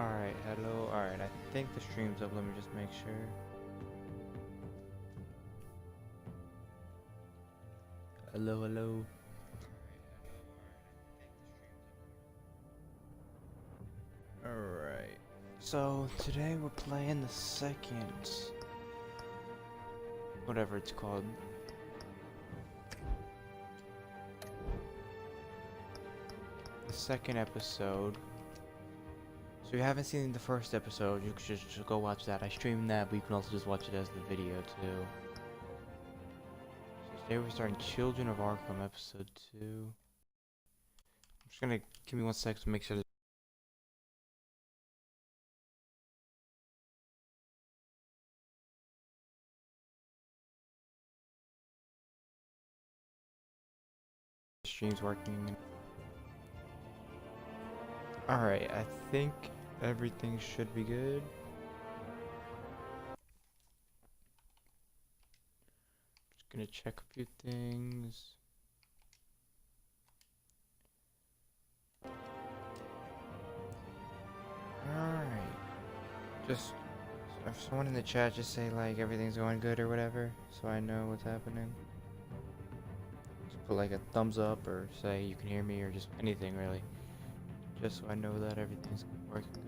Alright, hello. Alright, I think the stream's up. Let me just make sure. Hello, hello. Alright. So, today we're playing the second... whatever it's called. The second episode. So if you haven't seen the first episode, you should just go watch that. I streamed that, but you can also just watch it as the video too. So today we're starting Children of Arkham episode 2. I'm just gonna give me 1 sec to make sure the stream's working. Alright, I think everything should be good. Just gonna check a few things. Alright. Just if someone in the chat just say like everything's going good or whatever, so I know what's happening. Just put like a thumbs up or say you can hear me or just anything really. Just so I know that everything's working good.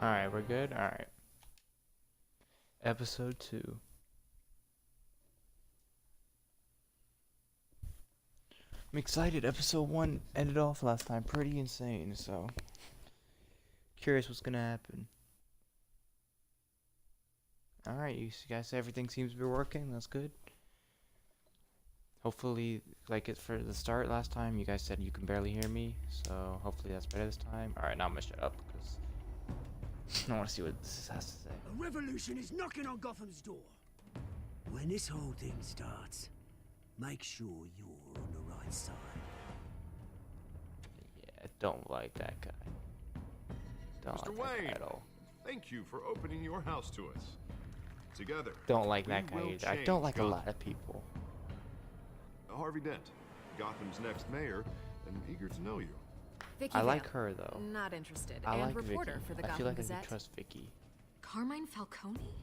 Alright, we're good? Alright. Episode 2. I'm excited. Episode 1 ended off last time pretty insane, so curious what's gonna happen. Alright, you guys say everything seems to be working. That's good. Hopefully, like it for the start last time, you guys said you can barely hear me, so hopefully that's better this time. Alright, now I'm gonna shut up because I want to see what this has to say. A revolution is knocking on Gotham's door. When this whole thing starts, make sure you're on the right side. Yeah, I don't like that guy. Don't Mr. like that Wayne, guy at all. thank you for opening your house to us. Together. Don't like that we guy will either. I don't like change a lot of people. Harvey Dent, Gotham's next mayor, and eager to know you. Vicky I like Vale. her though. Not interested. I and like reporter Vicky. for the I Gotham feel like I Gazette. can trust Vicky. Carmine Falcone?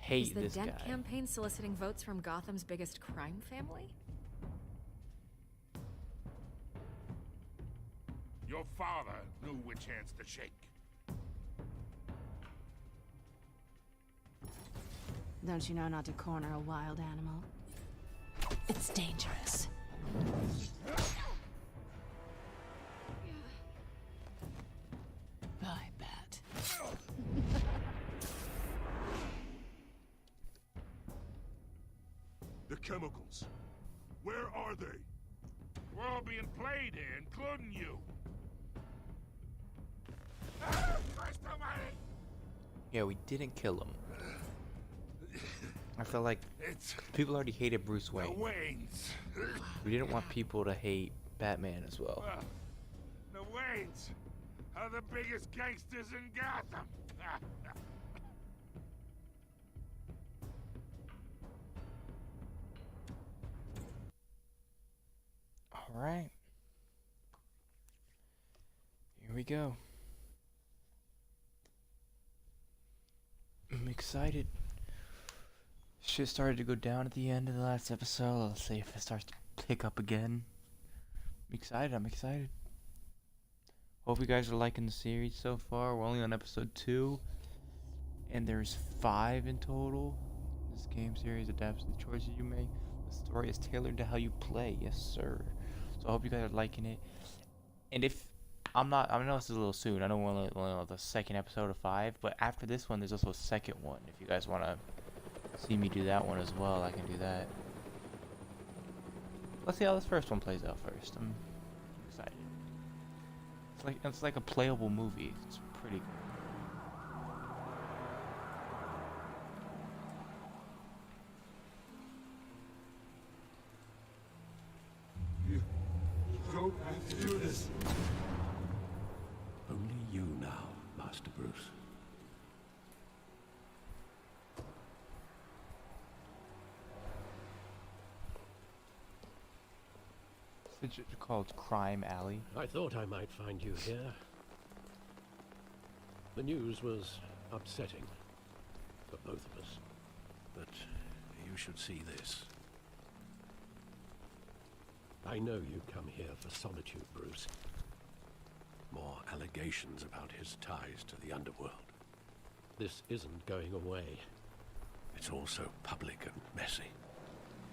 Hate Is the this Dent guy. campaign soliciting votes from Gotham's biggest crime family? Your father knew which hands to shake. Don't you know not to corner a wild animal? It's dangerous. I bet. The chemicals. Where are they? We're all being played here, including you. Christ almighty! Yeah, we didn't kill him. I feel like It's people already hated Bruce the Wayne. Waynes. We didn't want people to hate Batman as well. The Waynes are the biggest gangsters in Gotham. Alright. Here we go. I'm excited. Shit started to go down at the end of the last episode. Let's see if it starts to pick up again. I'm excited. I'm excited. Hope you guys are liking the series so far. We're only on episode 2. And there's 5 in total. This game series adapts to the choices you make. The story is tailored to how you play. Yes, sir. So I hope you guys are liking it. And if I know this is a little soon. I know we're only on the second episode of 5, but after this one, there's also a second one. If you guys want to see me do that one as well, I can do that. Let's see how this first one plays out first. I'm excited. It's like a playable movie. It's pretty good. You don't have to do this. Only you now, Master It's called Crime Alley. I thought I might find you here. The news was upsetting for both of us. But you should see this. I know you come here for solitude, Bruce. More allegations about his ties to the underworld. This isn't going away. It's all so public and messy.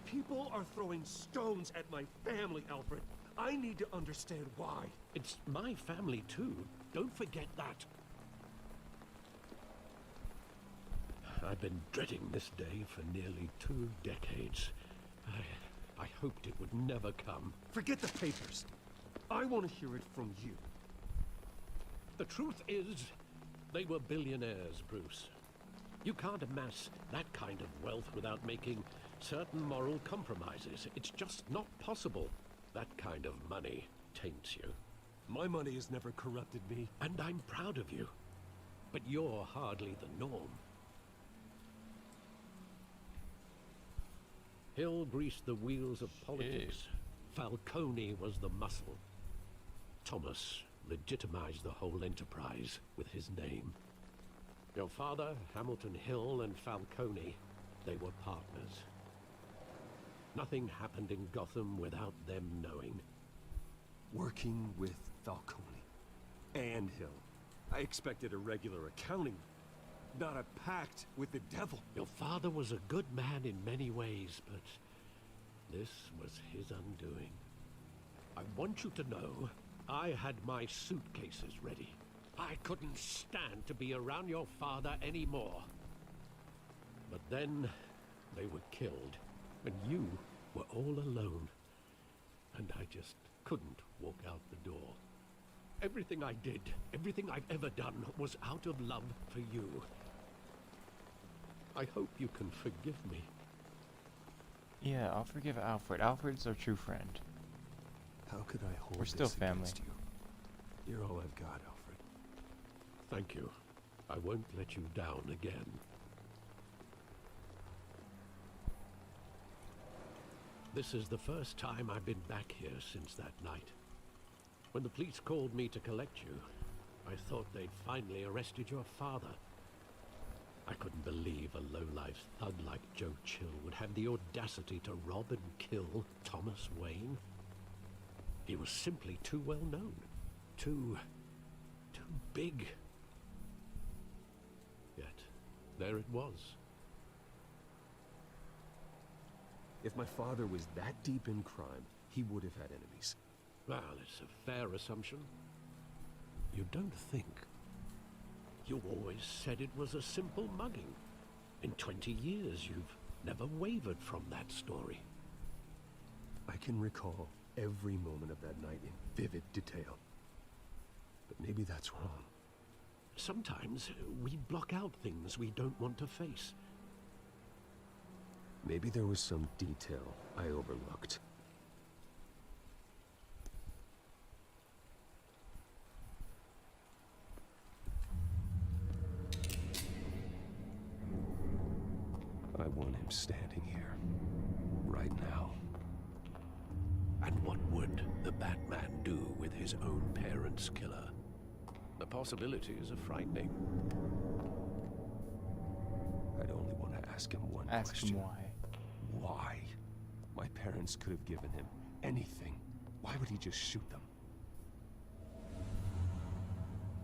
People are throwing stones at my family, Alfred. I need to understand why. It's my family, too. Don't forget that. I've been dreading this day for nearly 2 decades. I hoped it would never come. Forget the papers. I want to hear it from you. The truth is, they were billionaires, Bruce. You can't amass that kind of wealth without making certain moral compromises. It's just not possible. That kind of money taints you. My money has never corrupted me. And I'm proud of you. But you're hardly the norm. Hill greased the wheels of politics. Falcone was the muscle. Thomas legitimized the whole enterprise with his name. Your father, Hamilton Hill, and Falcone, they were partners. Nothing happened in Gotham without them knowing. Working with Falcone and Hill. I expected a regular accounting, not a pact with the devil. Your father was a good man in many ways, but this was his undoing. I want you to know, I had my suitcases ready. I couldn't stand to be around your father anymore. But then, they were killed, and you were all alone. And I just couldn't walk out the door. Everything I did, everything I've ever done, was out of love for you. I hope you can forgive me. Yeah, I'll forgive Alfred. Alfred's our true friend. How could I hold We're still this family. against you? You're all I've got, Alfred. Thank you. I won't let you down again. This is the first time I've been back here since that night. When the police called me to collect you, I thought they'd finally arrested your father. I couldn't believe a low-life thug like Joe Chill would have the audacity to rob and kill Thomas Wayne. He was simply too well known. Too big. Yet, there it was. If my father was that deep in crime, he would have had enemies. Well, it's a fair assumption. You don't think. You always said it was a simple mugging. In 20 years, you've never wavered from that story. I can recall every moment of that night in vivid detail. But maybe that's wrong. Sometimes we block out things we don't want to face. Maybe there was some detail I overlooked. I want him standing here, right now. And what would the Batman do with his own parents' killer? The possibilities are frightening. I'd only want to ask him one Ask question. him why. Why? My parents could have given him anything. Why would he just shoot them?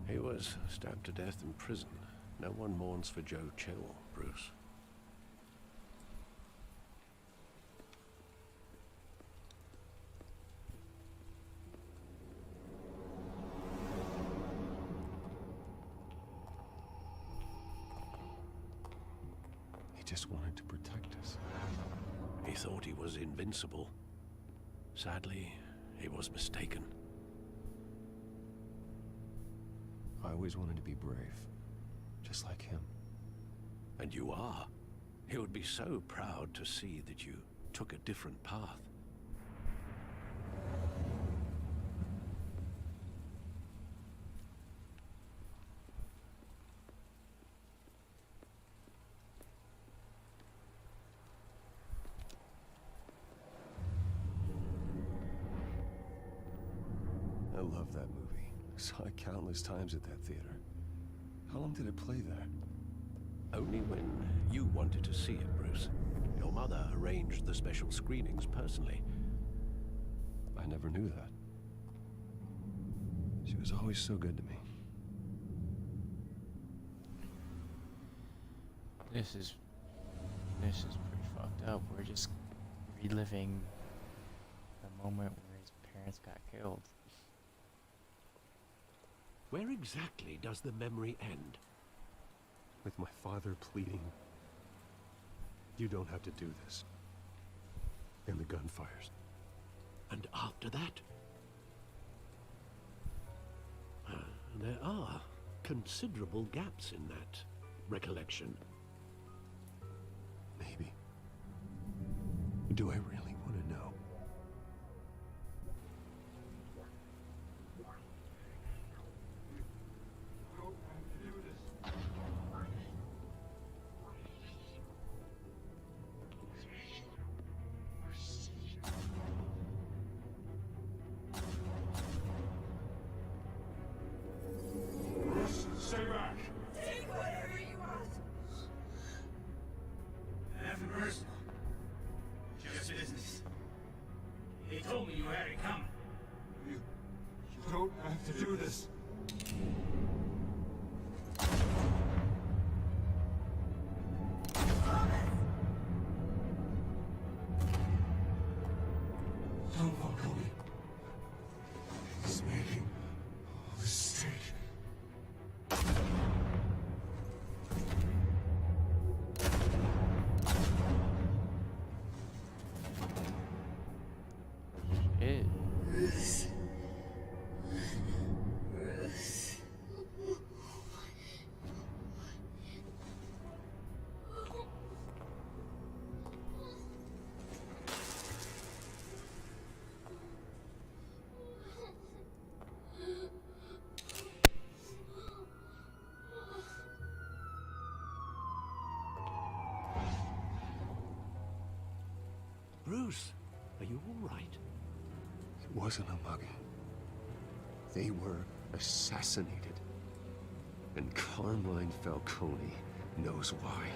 He was stabbed to death in prison. No one mourns for Joe Chill, Bruce. He just wanted to protect us. He thought he was invincible. Sadly, he was mistaken. I always wanted to be brave, just like him. And you are. He would be so proud to see that you took a different path. love that movie. Saw it countless times at that theater. How long did it play there? Only when you wanted to see it, Bruce. Your mother arranged the special screenings personally. I never knew that. She was always so good to me. This is pretty fucked up. We're just reliving the moment where his parents got killed. Where exactly does the memory end? With my father pleading, "You don't have to do this." And the gunfires. And after that? There are considerable gaps in that recollection. Maybe. Do I really want to know? Stay back! Take whatever you want. Nothing personal. Just business. He told me you had it coming. You don't have to do this. Don't walk away. He's making a mistake. Shit. Bruce, are you all right? It wasn't a mugging. They were assassinated. And Carmine Falcone knows why.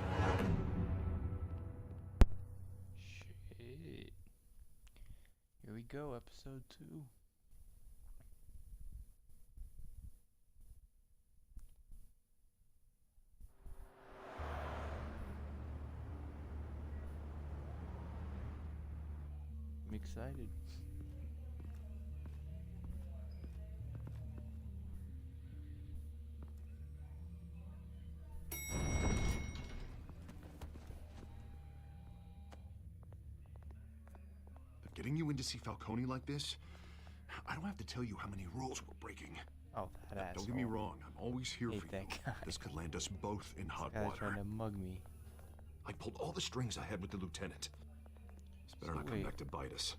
Shit. Here we go, episode 2. I'm excited. But getting you in to see Falcone like this, I don't have to tell you how many rules we're breaking. Oh, that asshole. Don't get me wrong, I'm always here Hate for you. that guy. This could land us both in hot This guy's water. trying to mug me. I pulled all the strings I had with the lieutenant. This better not come Wait. back to bite us.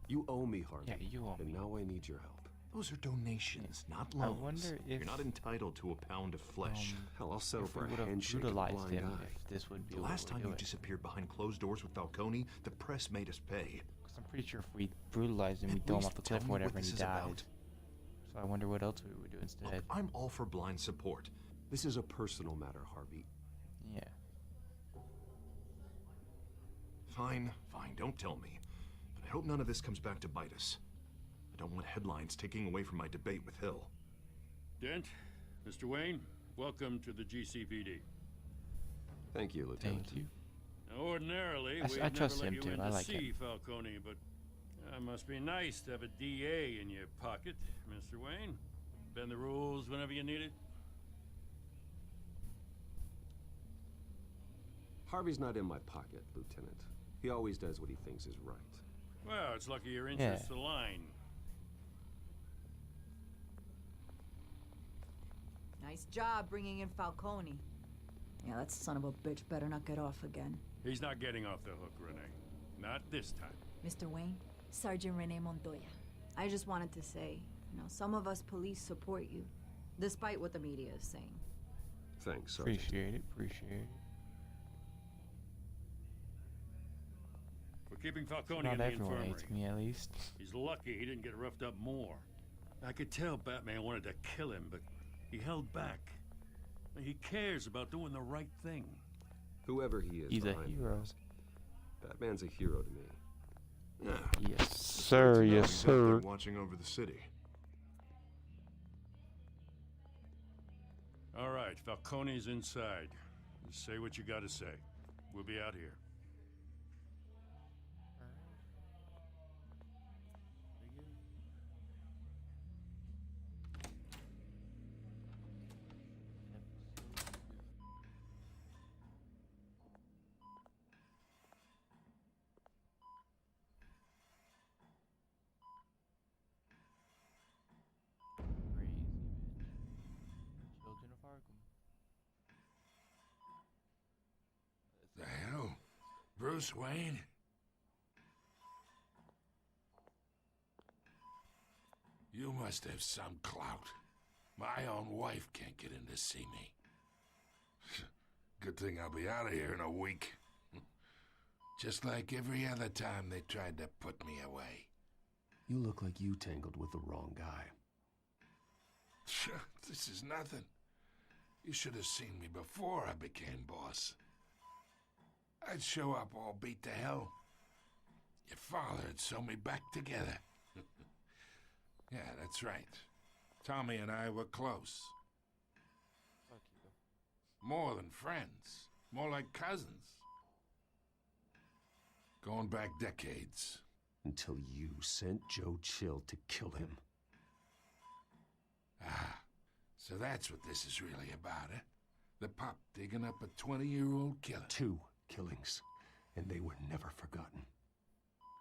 You owe me, Harvey. Yeah, you owe And me. now I need your help. Those are donations, not I loans. wonder if, You're not entitled to a pound of flesh. Hell, I'll settle If for we a would have handshake and a brutalized blind him, eye. if this would be The what last we're time you doing. disappeared behind closed doors with Falcone, the press made us pay. 'Cause I'm pretty sure if we brutalized him, we'd At throw him least off the tell cliff me or what whatever and this he is died. about. So I wonder what else we would do Look, instead. I'm all for blind support. This is a personal matter, Harvey. Yeah. Fine, don't tell me. But I hope none of this comes back to bite us. I don't want headlines taking away from my debate with Hill. Dent, Mr. Wayne, welcome to the GCPD. Thank you, Lieutenant. Thank you. Now, ordinarily, I we'd trust never let him you too. in I to like see him. Falcone, but must be nice to have a DA in your pocket, Mr. Wayne. Bend the rules whenever you need it. Harvey's not in my pocket, Lieutenant. He always does what he thinks is right. Well, it's lucky your interests align. Nice job bringing in Falcone. Yeah, that son of a bitch better not get off again. He's not getting off the hook, Renee. Not this time. Mr. Wayne, Sergeant Rene Montoya. I just wanted to say, some of us police support you, despite what the media is saying. Thanks, Sergeant. Appreciate it. We're keeping Falcone Not in the everyone infirmary. hates me, at least. He's lucky he didn't get roughed up more. I could tell Batman wanted to kill him, but he held back. He cares about doing the right thing. Whoever he is, He's a behind hero. bars, Batman's a hero to me. Yeah. Yes, It's sir. good to know Yes, he's up there sir. watching over the city. All right, Falcone's inside. Just say what you gotta say. We'll be out here. Crazy, man. Children of Arkham. The hell? Bruce Wayne? You must have some clout. My own wife can't get in to see me. Good thing I'll be out of here in a week. Just like every other time they tried to put me away. You look like you tangled with the wrong guy. This is nothing. You should have seen me before I became boss. I'd show up all beat to hell. Your father'd sew me back together. Yeah, that's right. Tommy and I were close. Fuck you. More than friends. More like cousins. Going back decades. Until you sent Joe Chill to kill him. Ah, so that's what this is really about, eh? The pup digging up a 20-year-old killer. 2 killings, and they were never forgotten.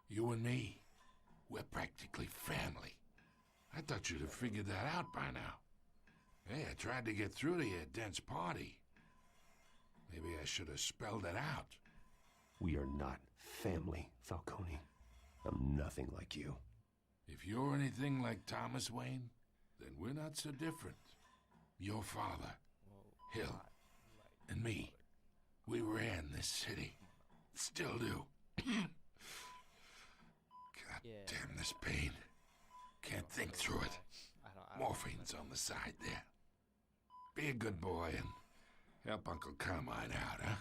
You and me, we're practically family. I thought you'd have figured that out by now. Hey, I tried to get through to your dense party. Maybe I should have spelled it out. We are not family, Falcone. I'm nothing like you. If you're anything like Thomas Wayne, then we're not so different. Your father, Hill, and me, we ran this city. Still do. God damn this pain. Can't think through it. Morphine's on the side there. Be a good boy and help Uncle Carmine out, huh?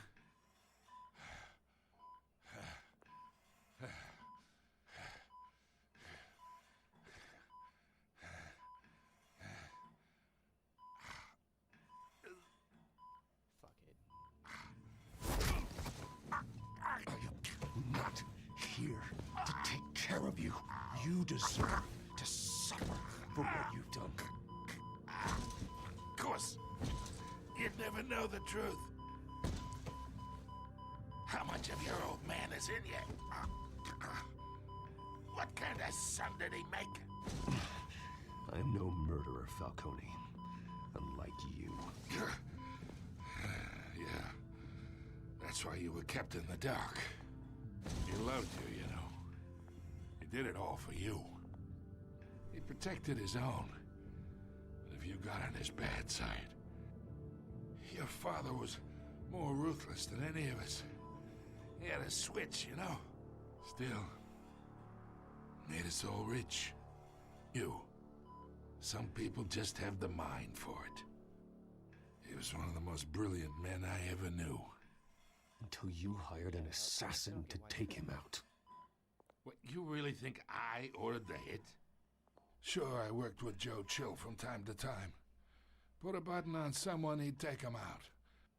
I'm not here to take care of you. You deserve to suffer for what you've done. Of course, you'd never know the truth. How much of your old man is in you? What kind of son did he make? I'm no murderer, Falcone. Unlike you. Yeah. That's why you were kept in the dark. He loved you, you know. He did it all for you. He protected his own. But if you got on his bad side, your father was more ruthless than any of us. He had a switch, you know. Still, made us all rich. You. Some people just have the mind for it. He was one of the most brilliant men I ever knew. Until you hired an assassin to take him out. What, you really think I ordered the hit? Sure, I worked with Joe Chill from time to time. Put a button on someone, he'd take him out.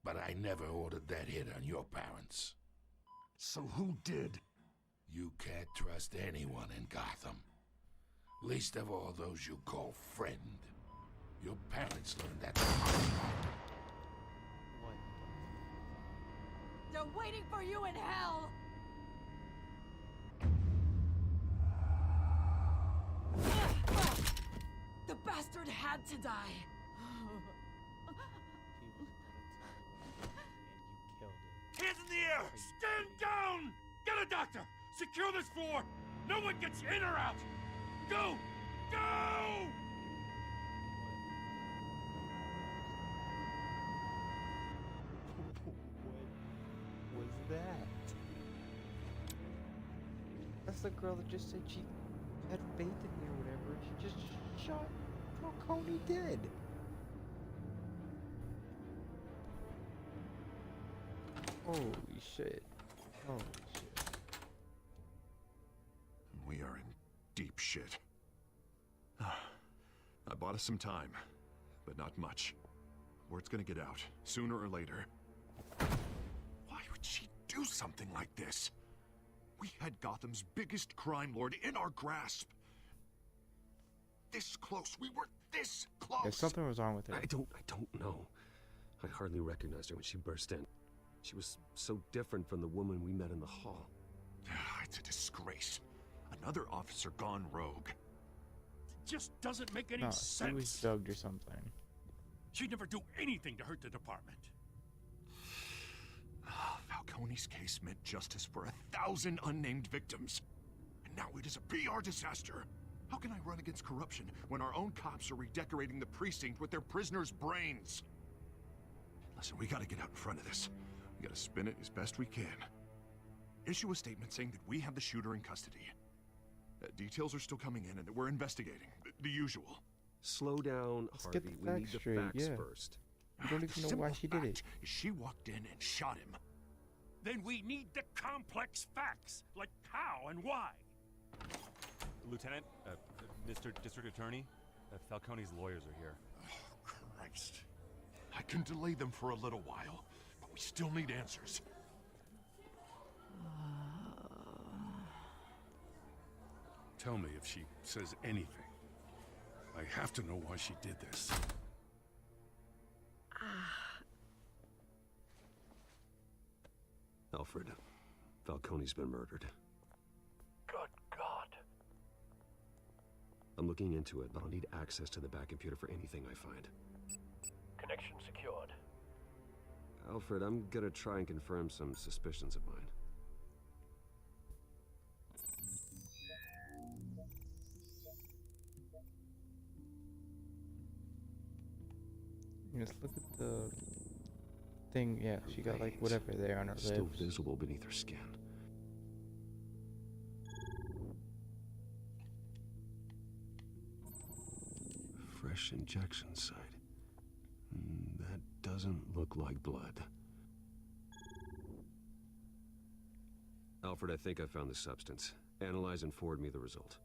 But I never ordered that hit on your parents. So who did? You can't trust anyone in Gotham. Least of all those you call friend. Your parents learned that. They're waiting for you in hell! The bastard had to die! Hands in the air! Stand down! Get a doctor! Secure this floor! No one gets in or out! Go! Go! What was that? That's the girl that just said she had faith in me or whatever. She just shot Falcone dead. Holy shit. Holy shit. We are in deep shit. I bought us some time, but not much. Word's gonna get out, sooner or later. Why would she do something like this? We had Gotham's biggest crime lord in our grasp. This close. We were this close. Yeah, something was wrong with her. I don't know. I hardly recognized her when she burst in. She was so different from the woman we met in the hall. It's a disgrace. Another officer gone rogue. It just doesn't make any No, sense. she was drugged or something. She'd never do anything to hurt the department. Falcone's case meant justice for 1,000 unnamed victims. And now it is a PR disaster. How can I run against corruption when our own cops are redecorating the precinct with their prisoners' brains? Listen, we gotta get out in front of this. We gotta spin it as best we can. Issue a statement saying that we have the shooter in custody. Details are still coming in and that we're investigating. The usual. Slow down, Let's Harvey. get the We need facts the straight, facts yeah. first. You don't even know why she did it. She walked in and shot him. Then we need the complex facts, like how and why. Lieutenant, Mr. District Attorney, Falcone's lawyers are here. Oh, Christ. I can delay them for a little while, but we still need answers. Tell me if she says anything. I have to know why she did this. Alfred, Falcone's been murdered. Good God. I'm looking into it, but I'll need access to the back computer for anything I find. Connection secured. Alfred, I'm gonna try and confirm some suspicions of mine. Just look at the thing. Yeah, she got like veins whatever there on her still lips. visible beneath her skin. Fresh injection site. That doesn't look like blood. Alfred, I think I found the substance. Analyze and forward me the result.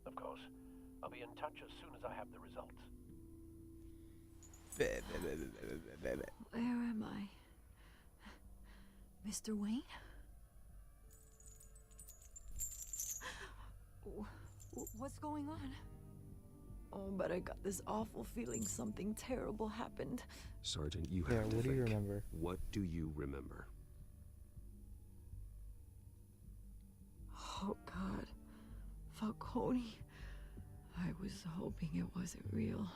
Of course. I'll be in touch as soon as I have the results. Where am I? Mr. Wayne? What's going on? Oh, but I got this awful feeling something terrible happened. Sergeant, you Yeah, have to what do you think. remember? What do you remember? Oh, God. Falcone. I was hoping it wasn't real.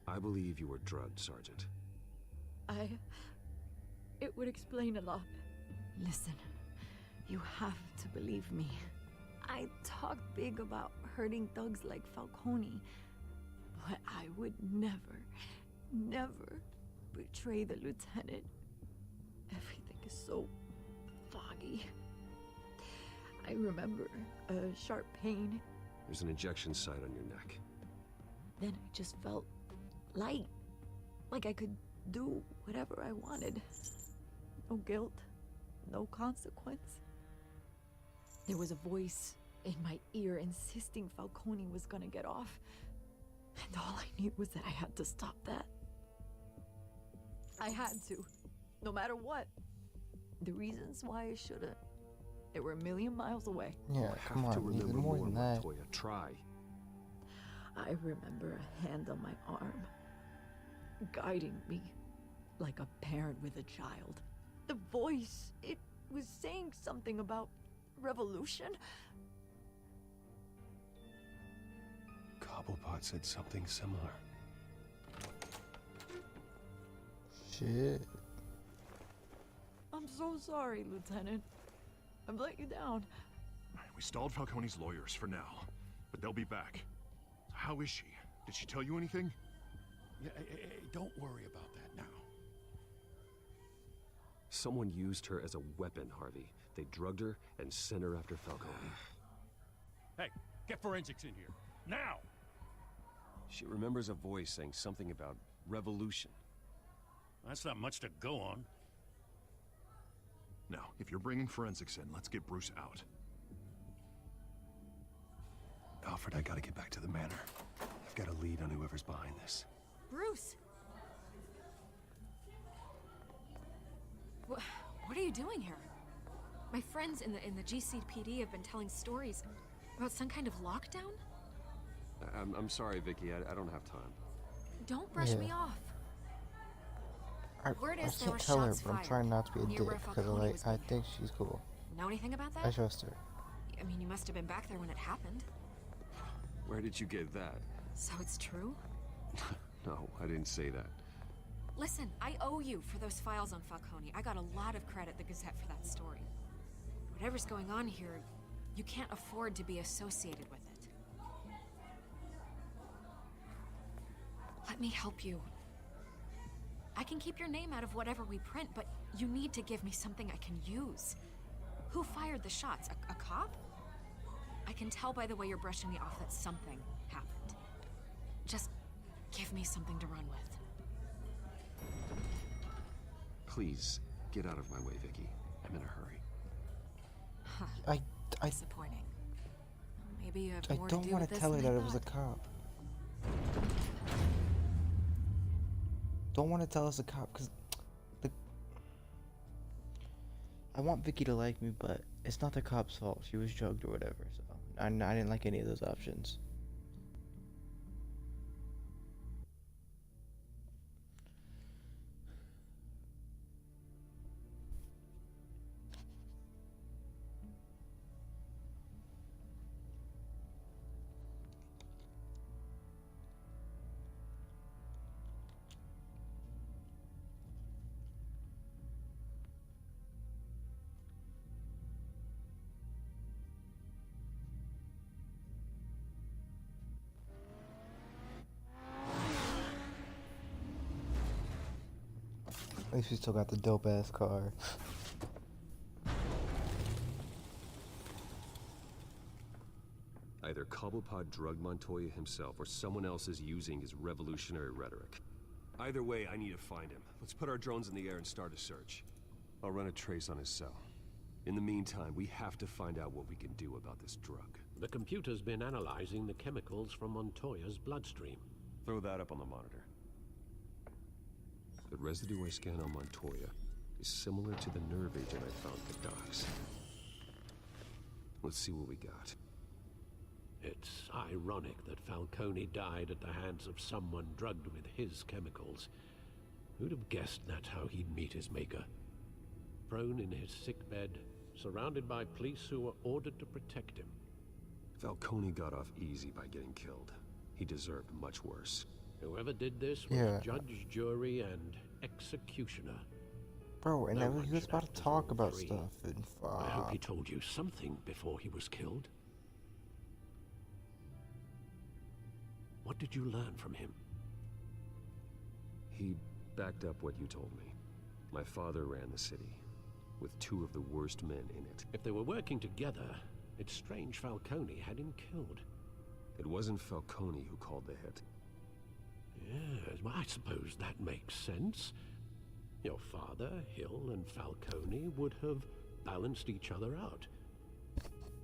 I believe you were drugged, Sergeant. It would explain a lot. Listen, you have to believe me. I talk big about hurting thugs like Falcone, but I would never, never betray the lieutenant. Everything is so foggy. I remember a sharp pain. There's an injection site on your neck. Then I just felt light, like I could do whatever I wanted. No guilt, no consequence. There was a voice in my ear insisting Falcone was gonna get off. And all I knew was that I had to stop that. I had to, no matter what. The reasons why I shouldn't, they were a million miles away. Yeah, come Have to on, need remember more than that. Montoya. Try. I remember a hand on my arm, guiding me like a parent with a child. The voice, it was saying something about revolution. Cobblepot said something similar. Shit. I'm so sorry, Lieutenant. I've let you down. We stalled Falcone's lawyers for now, but they'll be back. How is she? Did she tell you anything? Yeah, don't worry about that now. Someone used her as a weapon, Harvey. They drugged her and sent her after Falcone. Hey, get forensics in here. Now! She remembers a voice saying something about revolution. That's not much to go on. Now, if you're bringing forensics in, let's get Bruce out. Alfred, I gotta get back to the manor. I've got a lead on whoever's behind this. Bruce! What are you doing here? My friends in the GCPD have been telling stories about some kind of lockdown? I'm sorry, Vicky. I don't have time. Don't brush me off. Word I is there were can't tell her, shots but I'm fired trying not to be a near dick where because Falcone was I being think held. she's cool. Know anything about that? I trust her. I mean, you must have been back there when it happened. Where did you get that? So it's true? No, I didn't say that. Listen, I owe you for those files on Falcone. I got a lot of credit at the Gazette for that story. Whatever's going on here, you can't afford to be associated with it. Let me help you. I can keep your name out of whatever we print, but you need to give me something I can use. Who fired the shots? A cop? I can tell by the way you're brushing me off that something happened. Just give me something to run with. Please, get out of my way, Vicky. I'm in a hurry. Huh. Disappointing. Maybe you have I more to don't do want with to this tell her than that I it was a thought. cop. Don't want to tell us a cop because I want Vicky to like me, but it's not the cop's fault. She was drugged or whatever. So I didn't like any of those options. At least we still got the dope ass car. Either Cobblepot drugged Montoya himself or someone else is using his revolutionary rhetoric. Either way, I need to find him. Let's put our drones in the air and start a search. I'll run a trace on his cell. In the meantime, we have to find out what we can do about this drug. The computer's been analyzing the chemicals from Montoya's bloodstream. Throw that up on the monitor. The residue I scan on Montoya is similar to the nerve agent I found at the docks. Let's see what we got. It's ironic that Falcone died at the hands of someone drugged with his chemicals. Who'd have guessed that's how he'd meet his maker? Prone in his sickbed, surrounded by police who were ordered to protect him. Falcone got off easy by getting killed. He deserved much worse. Whoever did this was judge, jury, and executioner. Bro, and No then one he was should about have to to talk solve about three. stuff and I hope he told you something before he was killed. What did you learn from him? He backed up what you told me. My father ran the city, with two of the worst men in it. If they were working together, it's strange Falcone had him killed. It wasn't Falcone who called the hit. Yes, well, I suppose that makes sense. Your father, Hill, and Falcone would have balanced each other out.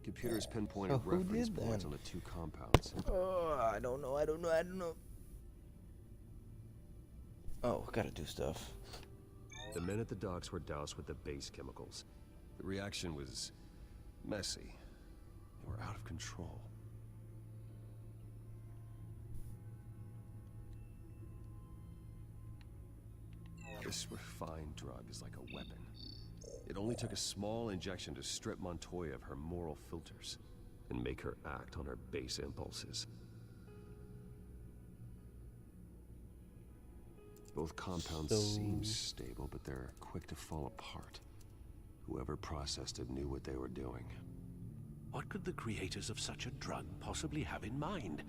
Computers pinpointed So who reference did points that? on the two compounds. I don't know. Oh, gotta do stuff. The men at the docks were doused with the base chemicals. The reaction was messy. They were out of control. This refined drug is like a weapon. It only took a small injection to strip Montoya of her moral filters and make her act on her base impulses. Both compounds seem stable, but they're quick to fall apart. Whoever processed it knew what they were doing. What could the creators of such a drug possibly have in mind?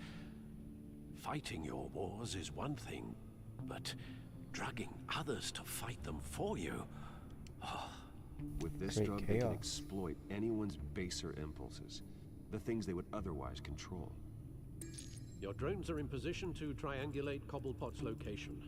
Fighting your wars is one thing, but drugging others to fight them for you? With this Create drug, they can chaos. exploit anyone's baser impulses, the things they would otherwise control. Your drones are in position to triangulate Cobblepot's location.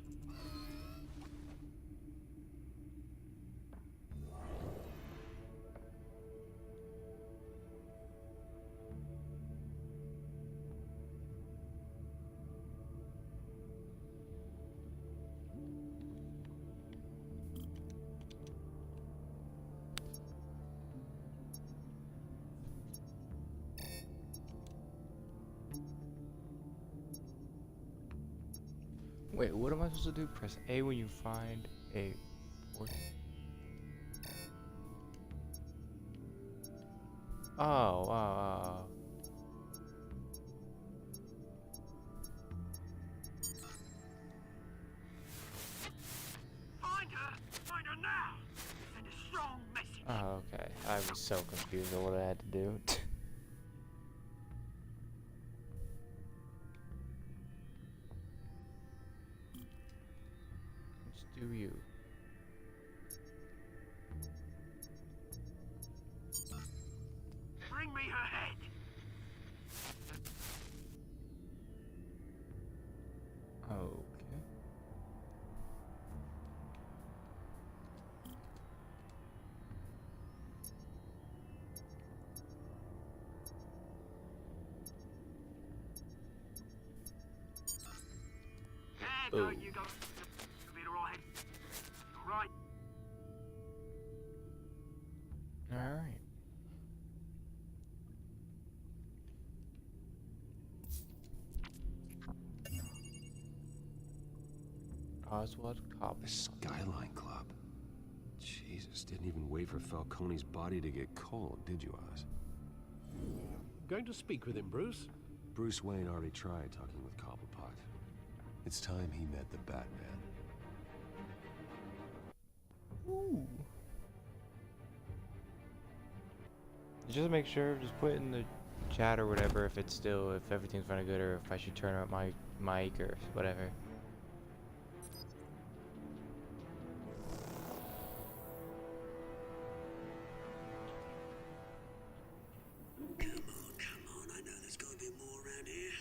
Wait, what am I supposed to do? Press A when you find a port. Oh. Find her now. Send a strong message. Oh, okay. I was so confused on what I had to do. Let's do you. Bring me her head. Okay. There, Oh. you go. Be alright. Alright. Alright. Oswald Cobb. The Skyline Club. Jesus, didn't even wait for Falcone's body to get cold, did you, Oz? Going to speak with him, Bruce? Bruce Wayne already tried talking with Cobblepot. It's time he met the Batman. Ooh. Just make sure, just put in the chat or whatever if everything's running good, or if I should turn up my mic or whatever. Come on, I know there's gotta be more around here.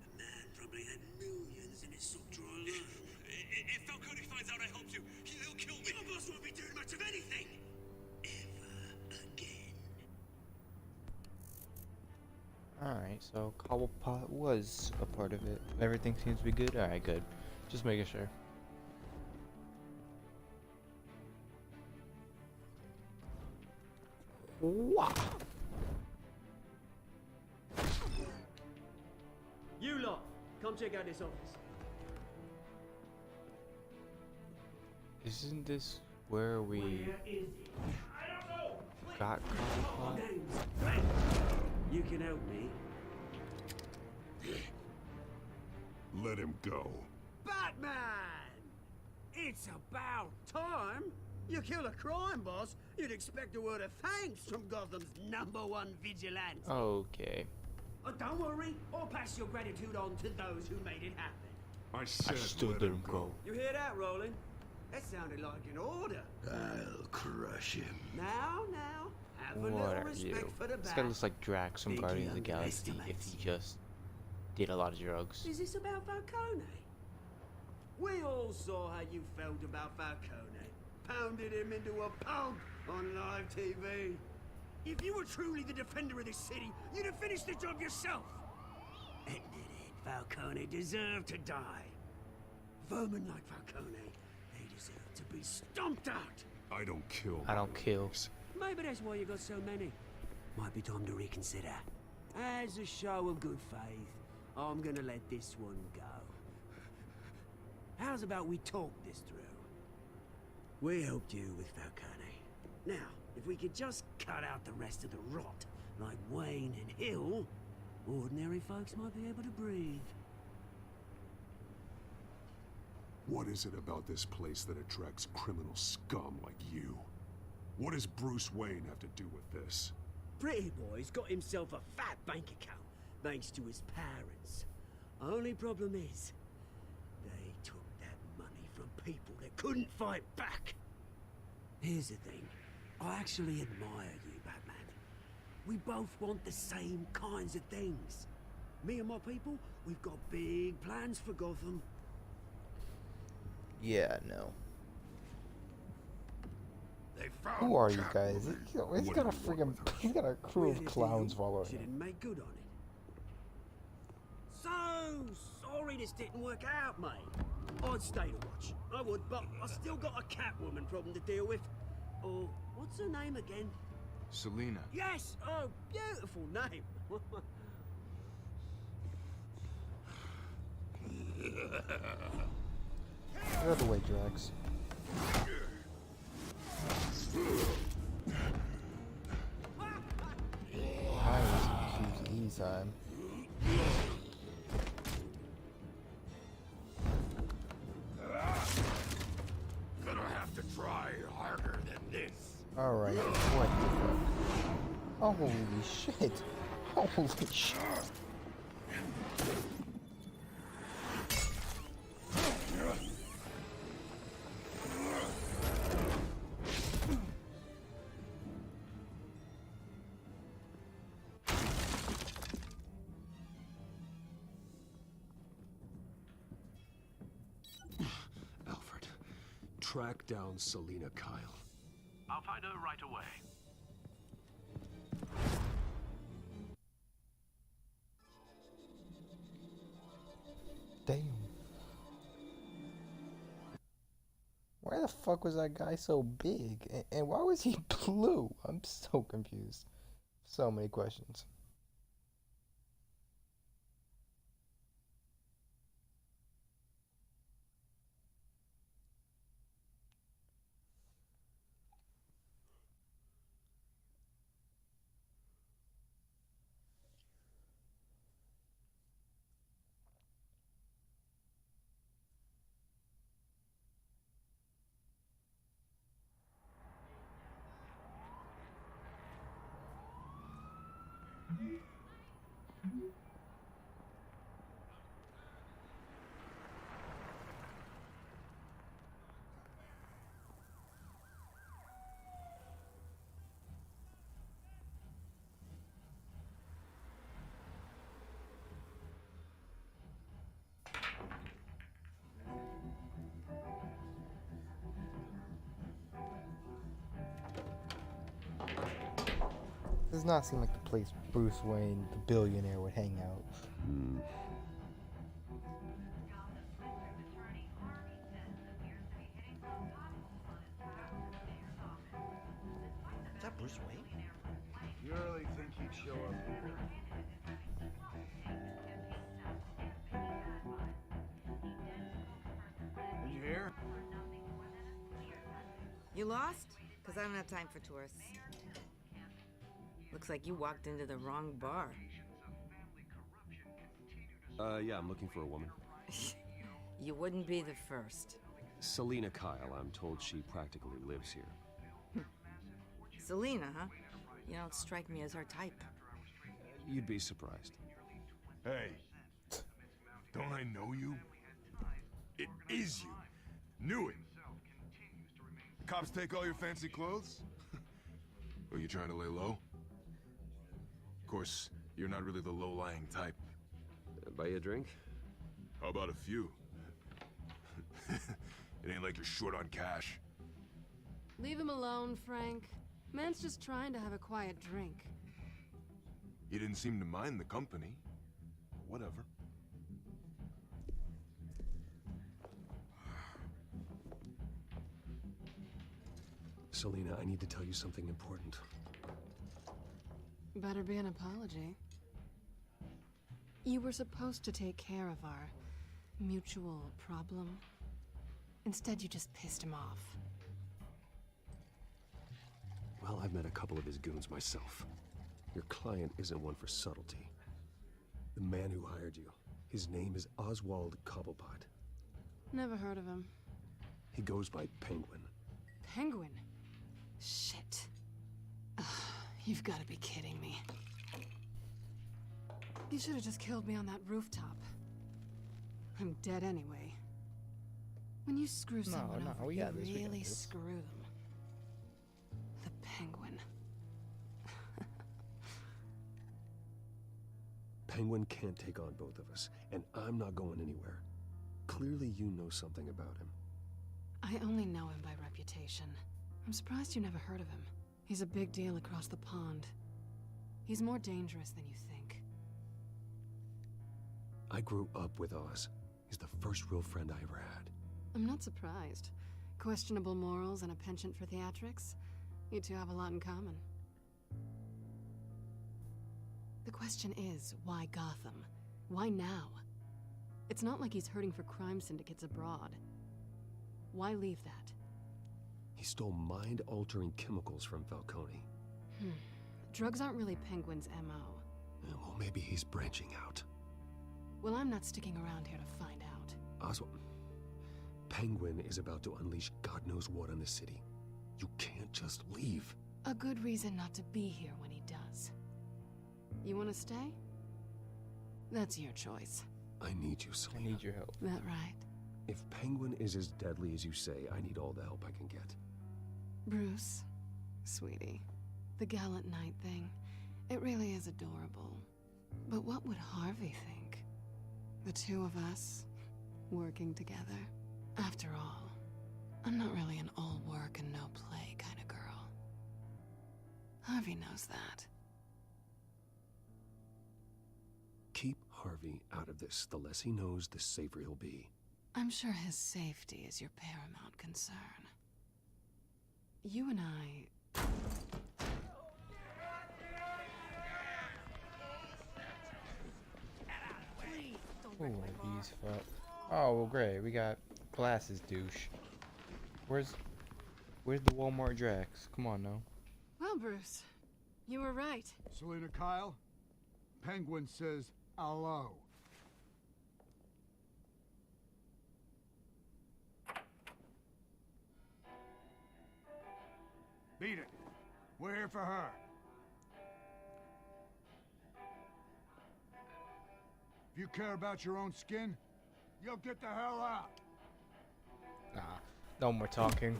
The man probably had millions in his sock drawer alone. If Falcone finds out I helped you, he'll kill me. Your boss won't be doing much of anything. Ever again. Alright, so Cobblepot was a part of it. Everything seems to be good? Alright, good. Just making sure. Wow. You lot, come check out this office. Isn't this where we Where is it? I don't know. got Cobblepot? Name's You can help me. Let him go. Batman! It's about time. You kill a crime boss, you'd expect a word of thanks from Gotham's #1 vigilante. Okay. Oh, don't worry, I'll pass your gratitude on to those who made it happen. I said still let let him him go. go. You hear that, Roland? That sounded like an order. I'll crush him. Now, have a What little are respect you? for the This bat. guy looks like Drax from Think he Guardians of the Galaxy if underestimates he you. just did a lot of drugs. Is this about Falcone? We all saw how you felt about Falcone. Pounded him into a pulp on live TV. If you were truly the defender of this city, you'd have finished the job yourself. Admit it, Falcone deserved to die. Vermin like Falcone, they deserve to be stomped out. I don't kill. I don't kill. Maybe that's why you got so many. Might be time to reconsider. As a show of good faith, I'm gonna let this one go. How's about we talk this through? We helped you with Falcone. Now, if we could just cut out the rest of the rot, like Wayne and Hill, ordinary folks might be able to breathe. What is it about this place that attracts criminal scum like you? What does Bruce Wayne have to do with this? Pretty Boy's got himself a fat bank account, thanks to his parents. Only problem is, they took that money from people that couldn't fight back. Here's the thing. I actually admire you, Batman. We both want the same kinds of things. Me and my people, we've got big plans for Gotham. Yeah, no. They found Who are you Catwoman. guys? He's got a freaking, he's got a crew of clowns following She him. didn't make good on it. So sorry this didn't work out, mate. I'd stay to watch. I would, but I still got a Catwoman problem to deal with. Oh, what's her name again? Selina. Yes! Oh, beautiful name. Get out of the way, Drax. I was QZ time. Gonna have to try harder than this. Alright, what the fuck? Holy shit. Holy shit. Alfred, track down Selina Kyle. I'll find her right away. Damn. Why the fuck was that guy so big? And why was he blue? I'm so confused. So many questions. Does not seem like the place Bruce Wayne, the billionaire, would hang out. Is that Bruce Wayne? You really think he'd show up here? Did you hear? You lost? Because I don't have time for tourists. Looks like you walked into the wrong bar. Yeah, I'm looking for a woman. You wouldn't be the first. Selina Kyle, I'm told she practically lives here. Selina, huh? You don't strike me as her type. You'd be surprised. Hey, don't I know you? It is you. Knew it. Cops take all your fancy clothes? Are you trying to lay low? Of course, you're not really the low-lying type. Buy you a drink? How about a few? It ain't like you're short on cash. Leave him alone, Frank. Man's just trying to have a quiet drink. You didn't seem to mind the company. Whatever. Selina, I need to tell you something important. Better be an apology. You were supposed to take care of our mutual problem. Instead, you just pissed him off. Well, I've met a couple of his goons myself. Your client isn't one for subtlety. The man who hired you, his name is Oswald Cobblepot. Never heard of him. He goes by Penguin. Penguin? Shit. Ugh, you've got to be kidding me. You should have just killed me on that rooftop. I'm dead anyway. When you screw someone over, we you got this, we got really this. screw them. Penguin can't take on both of us, and I'm not going anywhere. Clearly you know something about him. I only know him by reputation. I'm surprised you never heard of him. He's a big deal across the pond. He's more dangerous than you think. I grew up with Oz. He's the first real friend I ever had. I'm not surprised. Questionable morals and a penchant for theatrics. You two have a lot in common. The question is, why Gotham? Why now? It's not like he's hurting for crime syndicates abroad. Why leave that? He stole mind-altering chemicals from Falcone. Drugs aren't really Penguin's MO. Well, maybe he's branching out. Well, I'm not sticking around here to find out. Oswald, Penguin is about to unleash God knows what on the city. You can't just leave. A good reason not to be here when he does. You want to stay? That's your choice. I need you, Selina. I need your help. That right? If Penguin is as deadly as you say, I need all the help I can get. Bruce, sweetie, the gallant knight thing, it really is adorable. But what would Harvey think? The two of us, working together? After all, I'm not really an all work and no play kind of girl. Harvey knows that. Keep Harvey out of this. The less he knows, the safer he'll be. I'm sure his safety is your paramount concern. You and I... Ooh, these fuck. Oh, well, great. We got glasses, douche. Where's the Walmart Drax? Come on now. Well, Bruce, you were right. Selina Kyle, Penguin says hello. Beat it. We're here for her. If you care about your own skin, you'll get the hell out. Nah, no more talking.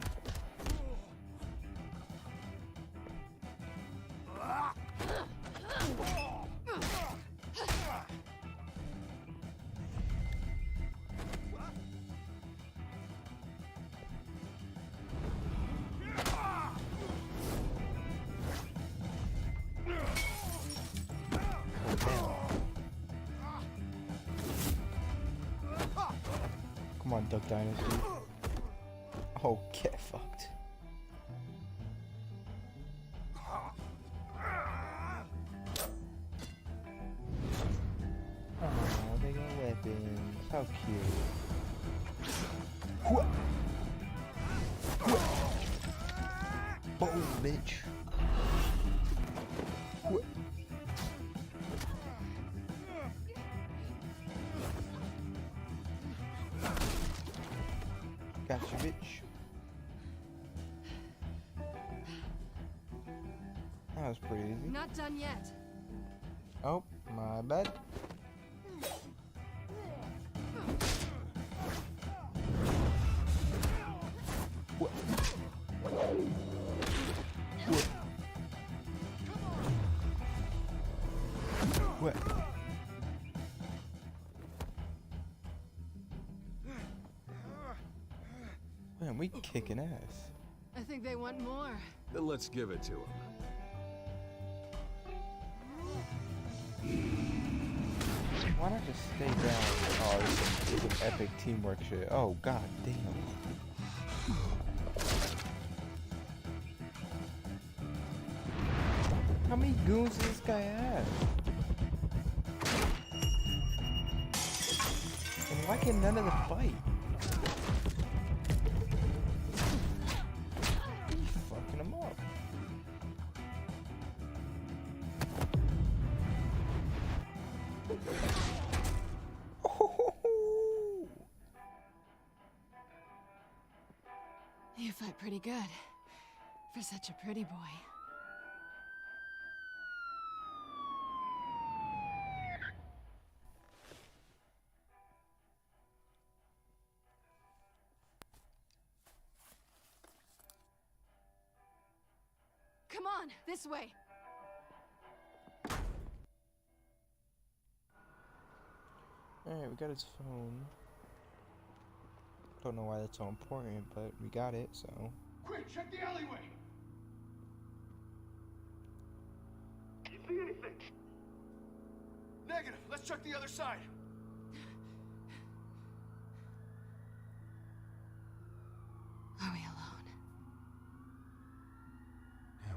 Come on, Duck Dynasty. Oh, get fucked. Oh, they got weapons. How cute. Boom, bitch. Gotcha, bitch. That was pretty easy. Not done yet. Oh, my bad. What? What? Man, we kicking ass. I think they want more. Then let's give it to him. Why not just stay down? Oh, this is some epic teamwork shit. Oh, god damn. How many goons does this guy have? And why can none of them fight? He's fucking them up. You fight pretty good. For such a pretty boy. Come on, this way. Alright, we got his phone. Don't know why that's so important, but we got it, so. Quick, check the alleyway! You see anything? Negative. Let's check the other side. Are we alone? Yeah,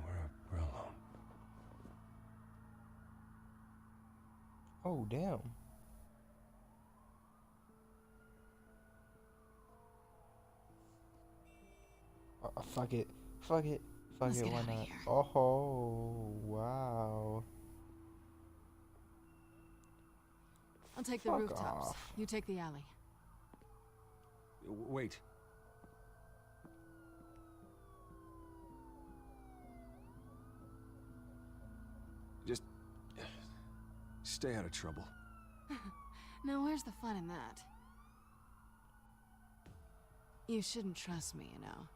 we're alone. Oh, damn. Oh, fuck it. Fuck it. Fuck Let's it, get why outta not? here. Oh, wow. I'll take the Fuck rooftops. off. You take the alley. Wait. Just stay out of trouble. Now, where's the fun in that? You shouldn't trust me, you know.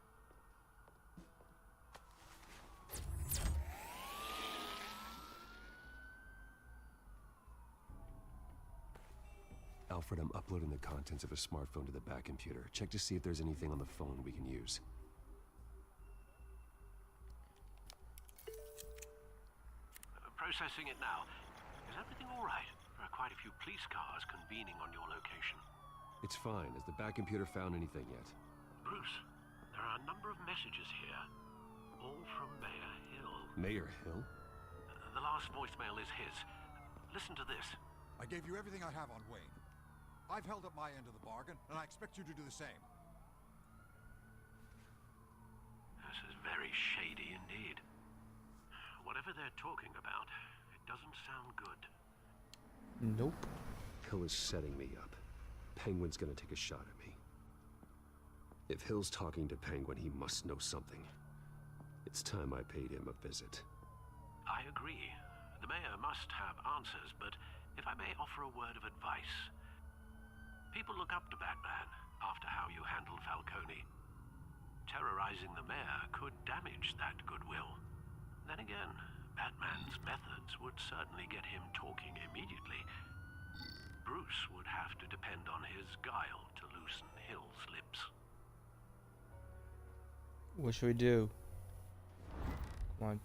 Alfred, I'm uploading the contents of a smartphone to the back computer. Check to see if there's anything on the phone we can use. Processing it now. Is everything all right? There are quite a few police cars convening on your location. It's fine. Has the back computer found anything yet? Bruce, there are a number of messages here. All from Mayor Hill. Mayor Hill? The last voicemail is his. Listen to this. I gave you everything I have on Wayne. I've held up my end of the bargain, and I expect you to do the same. This is very shady indeed. Whatever they're talking about, it doesn't sound good. Nope. Hill is setting me up. Penguin's gonna take a shot at me. If Hill's talking to Penguin, he must know something. It's time I paid him a visit. I agree. The mayor must have answers, but if I may offer a word of advice. People look up to Batman after how you handled Falcone. Terrorizing the mayor could damage that goodwill. Then again, Batman's methods would certainly get him talking immediately. Bruce would have to depend on his guile to loosen Hill's lips. What should we do? Come on.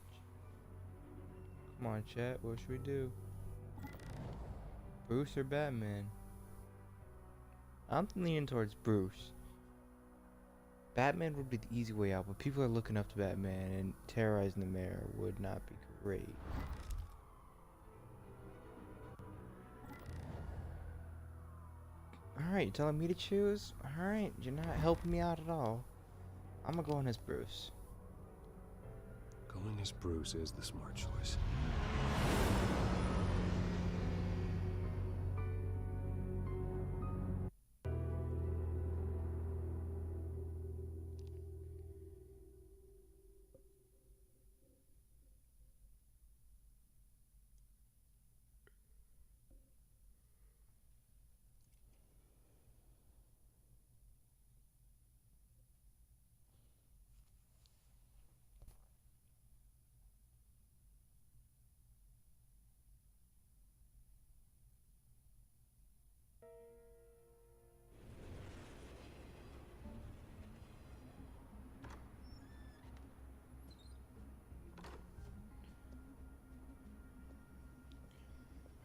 Come on, chat. What should we do? Bruce or Batman? I'm leaning towards Bruce. Batman would be the easy way out, but people are looking up to Batman, and terrorizing the mayor would not be great. Alright, telling me to choose? Alright, you're not helping me out at all. I'm gonna go on as Bruce. Going as Bruce is the smart choice.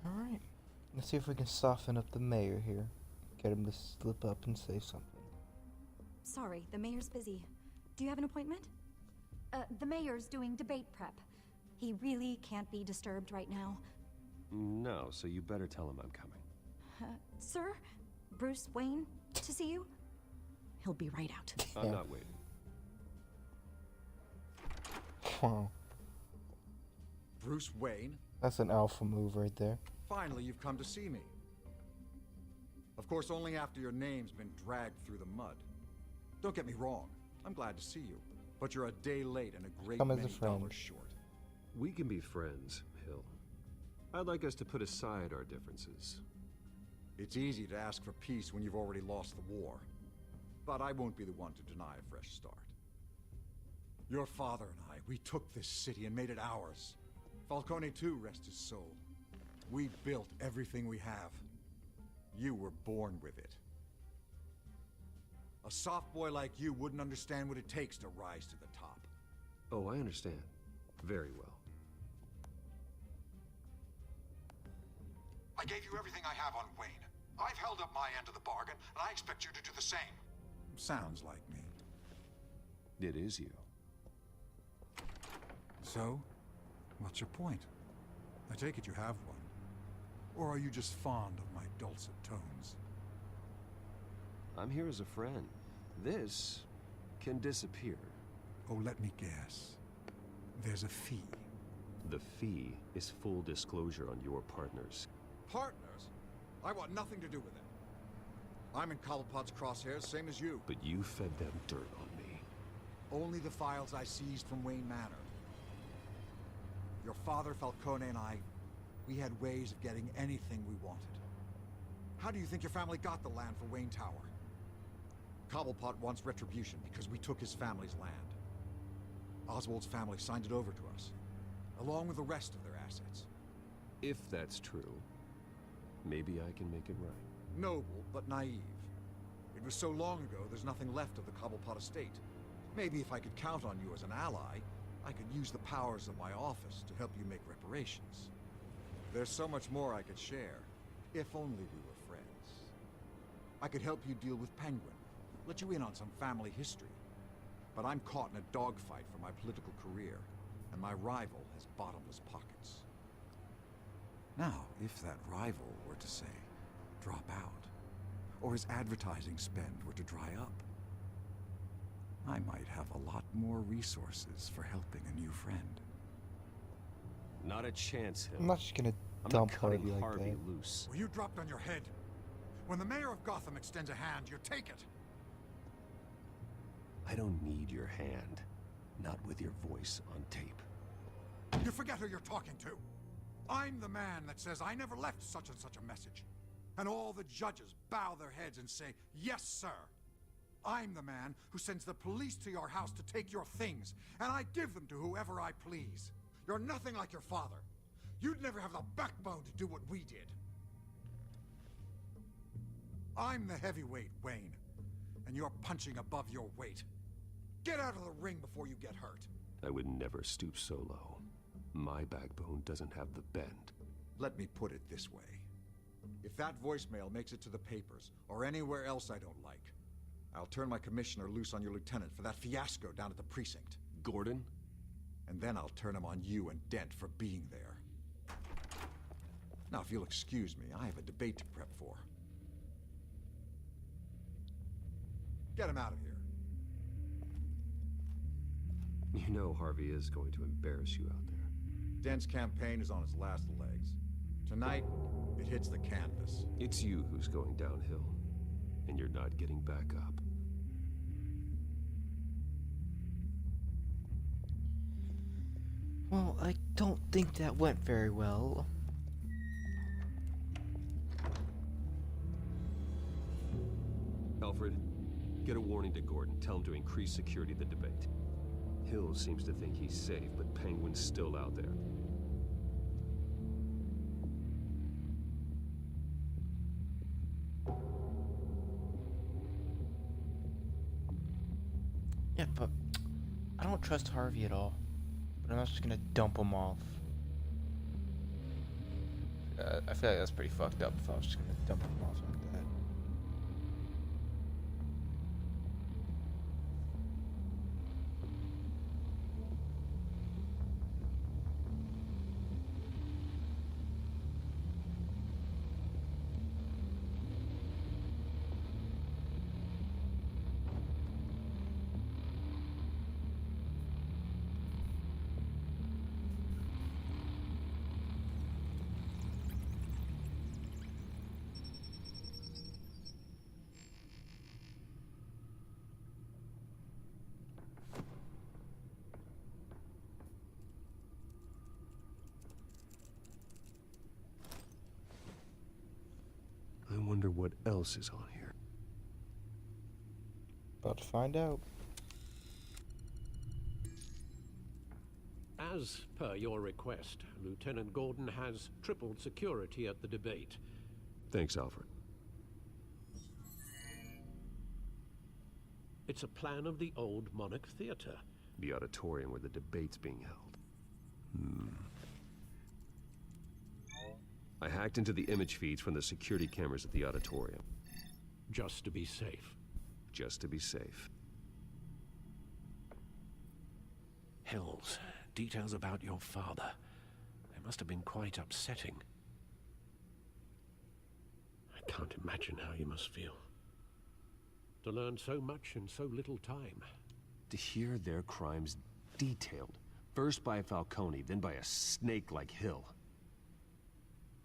Alright. Let's see if we can soften up the mayor here. Get him to slip up and say something. Sorry, the mayor's busy. Do you have an appointment? The mayor's doing debate prep. He really can't be disturbed right now. No, so you better tell him I'm coming. Sir? Bruce Wayne to see you? He'll be right out. I'm not waiting. Wow. Bruce Wayne? That's an alpha move right there. Finally, you've come to see me. Of course, only after your name's been dragged through the mud. Don't get me wrong. I'm glad to see you. But you're a day late and a great Come as a many friend. dollars short. We can be friends, Hill. I'd like us to put aside our differences. It's easy to ask for peace when you've already lost the war. But I won't be the one to deny a fresh start. Your father and I, we took this city and made it ours. Falcone too, rest his soul. We built everything we have. You were born with it. A soft boy like you wouldn't understand what it takes to rise to the top. Oh, I understand. Very well. I gave you everything I have on Wayne. I've held up my end of the bargain, and I expect you to do the same. Sounds like me. It is you. So, what's your point? I take it you have one. Or are you just fond of my dulcet tones? I'm here as a friend. This can disappear. Oh, let me guess. There's a fee. The fee is full disclosure on your partners. Partners? I want nothing to do with it. I'm in Cobblepot's crosshairs, same as you. But you fed them dirt on me. Only the files I seized from Wayne Manor. Your father, Falcone, and I, we had ways of getting anything we wanted. How do you think your family got the land for Wayne Tower? Cobblepot wants retribution because we took his family's land. Oswald's family signed it over to us, along with the rest of their assets. If that's true, maybe I can make it right. Noble, but naive. It was so long ago, there's nothing left of the Cobblepot estate. Maybe if I could count on you as an ally, I could use the powers of my office to help you make reparations. There's so much more I could share, if only we were friends. I could help you deal with Penguin, let you in on some family history. But I'm caught in a dogfight for my political career, and my rival has bottomless pockets. Now, if that rival were to say, drop out, or his advertising spend were to dry up, I might have a lot more resources for helping a new friend. Not a chance, Hill. I'm not just gonna I'm dump not cutting Harvey like that. loose. Well, you dropped on your head. When the mayor of Gotham extends a hand, you take it. I don't need your hand. Not with your voice on tape. You forget who you're talking to. I'm the man that says I never left such and such a message. And all the judges bow their heads and say, yes, sir. I'm the man who sends the police to your house to take your things, and I give them to whoever I please. You're nothing like your father. You'd never have the backbone to do what we did. I'm the heavyweight, Wayne, and you're punching above your weight. Get out of the ring before you get hurt. I would never stoop so low. My backbone doesn't have the bend. Let me put it this way. If that voicemail makes it to the papers, or anywhere else I don't like, I'll turn my commissioner loose on your lieutenant for that fiasco down at the precinct. Gordon? And then I'll turn him on you and Dent for being there. Now, if you'll excuse me, I have a debate to prep for. Get him out of here. You know Harvey is going to embarrass you out there. Dent's campaign is on its last legs. Tonight, it hits the canvas. It's you who's going downhill, and you're not getting back up. Well, I don't think that went very well. Alfred, get a warning to Gordon. Tell him to increase security of the debate. Hill seems to think he's safe, but Penguin's still out there. Yeah, but I don't trust Harvey at all. But I'm not just gonna dump him off. I feel like that's pretty fucked up if I was just gonna dump him off like that. I wonder what else is on here. About to find out. As per your request, Lieutenant Gordon has tripled security at the debate. Thanks, Alfred. It's a plan of the old Monarch Theater. The auditorium where the debate's being held. I hacked into the image feeds from the security cameras at the auditorium. Just to be safe. Just to be safe. Hills, details about your father. They must have been quite upsetting. I can't imagine how you must feel. To learn so much in so little time. To hear their crimes detailed, first by Falcone, then by a snake like Hill.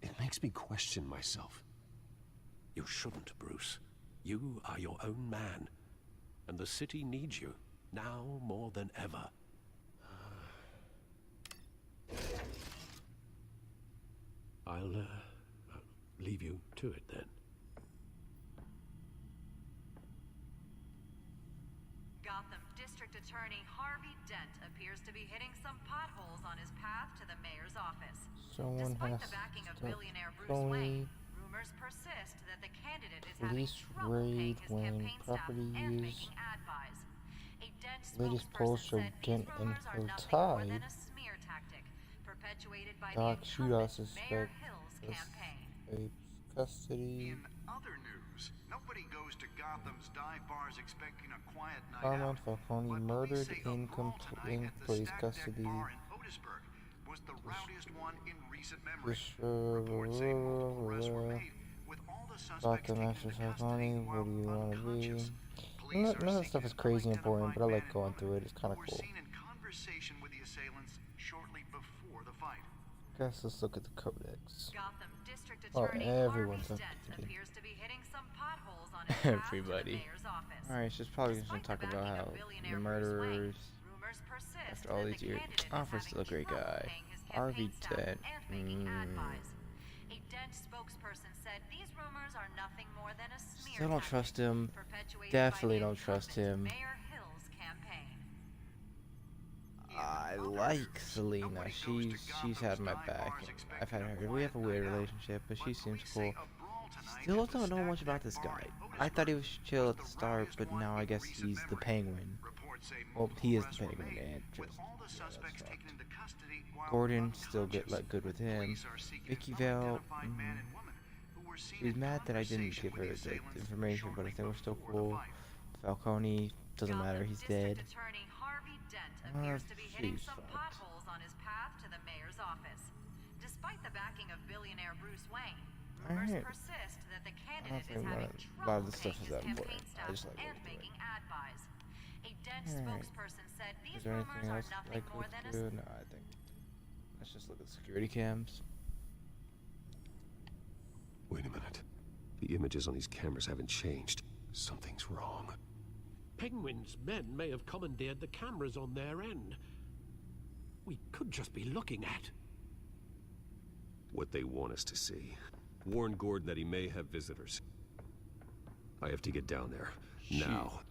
It makes me question myself. You shouldn't, Bruce. You are your own man. And the city needs you, now more than ever. I'll leave you to it then. Gotham District Attorney Harvey Dent appears to be hitting some potholes on his path to the mayor's office. Someone Despite has the backing of to billionaire Bruce Tony. Wayne, rumors persist that the candidate is having Police trouble paying raid his Wayne campaign staff and properties. making ad buys. A Dent Latest polls spokesperson show said Dent these and rumors are Hill nothing more tied. than a smear tactic perpetuated by Doc the shootout incumbent Mayor suspect Hill's campaign. escapes custody. In other news, nobody goes to Gotham's dive bars expecting a quiet night Armand out. Falcone But murdered police say a in brawl tonight at the police Stack Deck custody. Bar in Otisburg was the rowdiest one in recent memory. This Reports say multiple arrests were made, with all the suspects Dr. taken Master into custody Falcone, what while do you want to be? unconscious. Police are None of the stuff is seeking crazy an important, but I like unidentified going man through it. It's kind of who were cool. seen in conversation with the assailants shortly before the fight. Guess let's look at the codex. Gotham District Oh, Attorney everyone's Harvey up Dent to appears to be hitting some potholes on his path to the everybody. mayor's office. Alright, she's probably just gonna talk about how the murderers, Rumors persist after all that these the years, candidate is offers having still a great trouble guy. paying his Harvey campaign staff Dent. and making ad buys. A Dent spokesperson said these rumors are nothing more than a smear Still don't tactic trust him. perpetuated Definitely by the don't trust him. Mayor Hill's campaign. I like Selena. She's had my back. I've had her. We have a weird relationship, but she seems cool. Still don't know much about this guy. I thought he was chill at the start, but now I guess he's the Penguin. Well, he is the Penguin, and just Gordon still get good with him. Vicky Vale. She's mad that I didn't give her the information, but I think we're still cool. Falcone doesn't matter. He's dead. Attorney Harvey Dent appears to be hitting she's some fucked. potholes on his path to the mayor's office. Despite the backing of billionaire Bruce Wayne, rumors Alright. persist that the I don't candidate is think having a lot of trouble this stuff paying is his that campaign important. I staff just like and what we're making ad buys. A Dent Alright. spokesperson said Is these there rumors anything are else I nothing more could than a do? No, I think. Let's just look at security cams. Wait a minute. The images on these cameras haven't changed. Something's wrong. Penguin's men may have commandeered the cameras on their end. We could just be looking at What they want us to see. Warn Gordon that he may have visitors. I have to get down there. Now.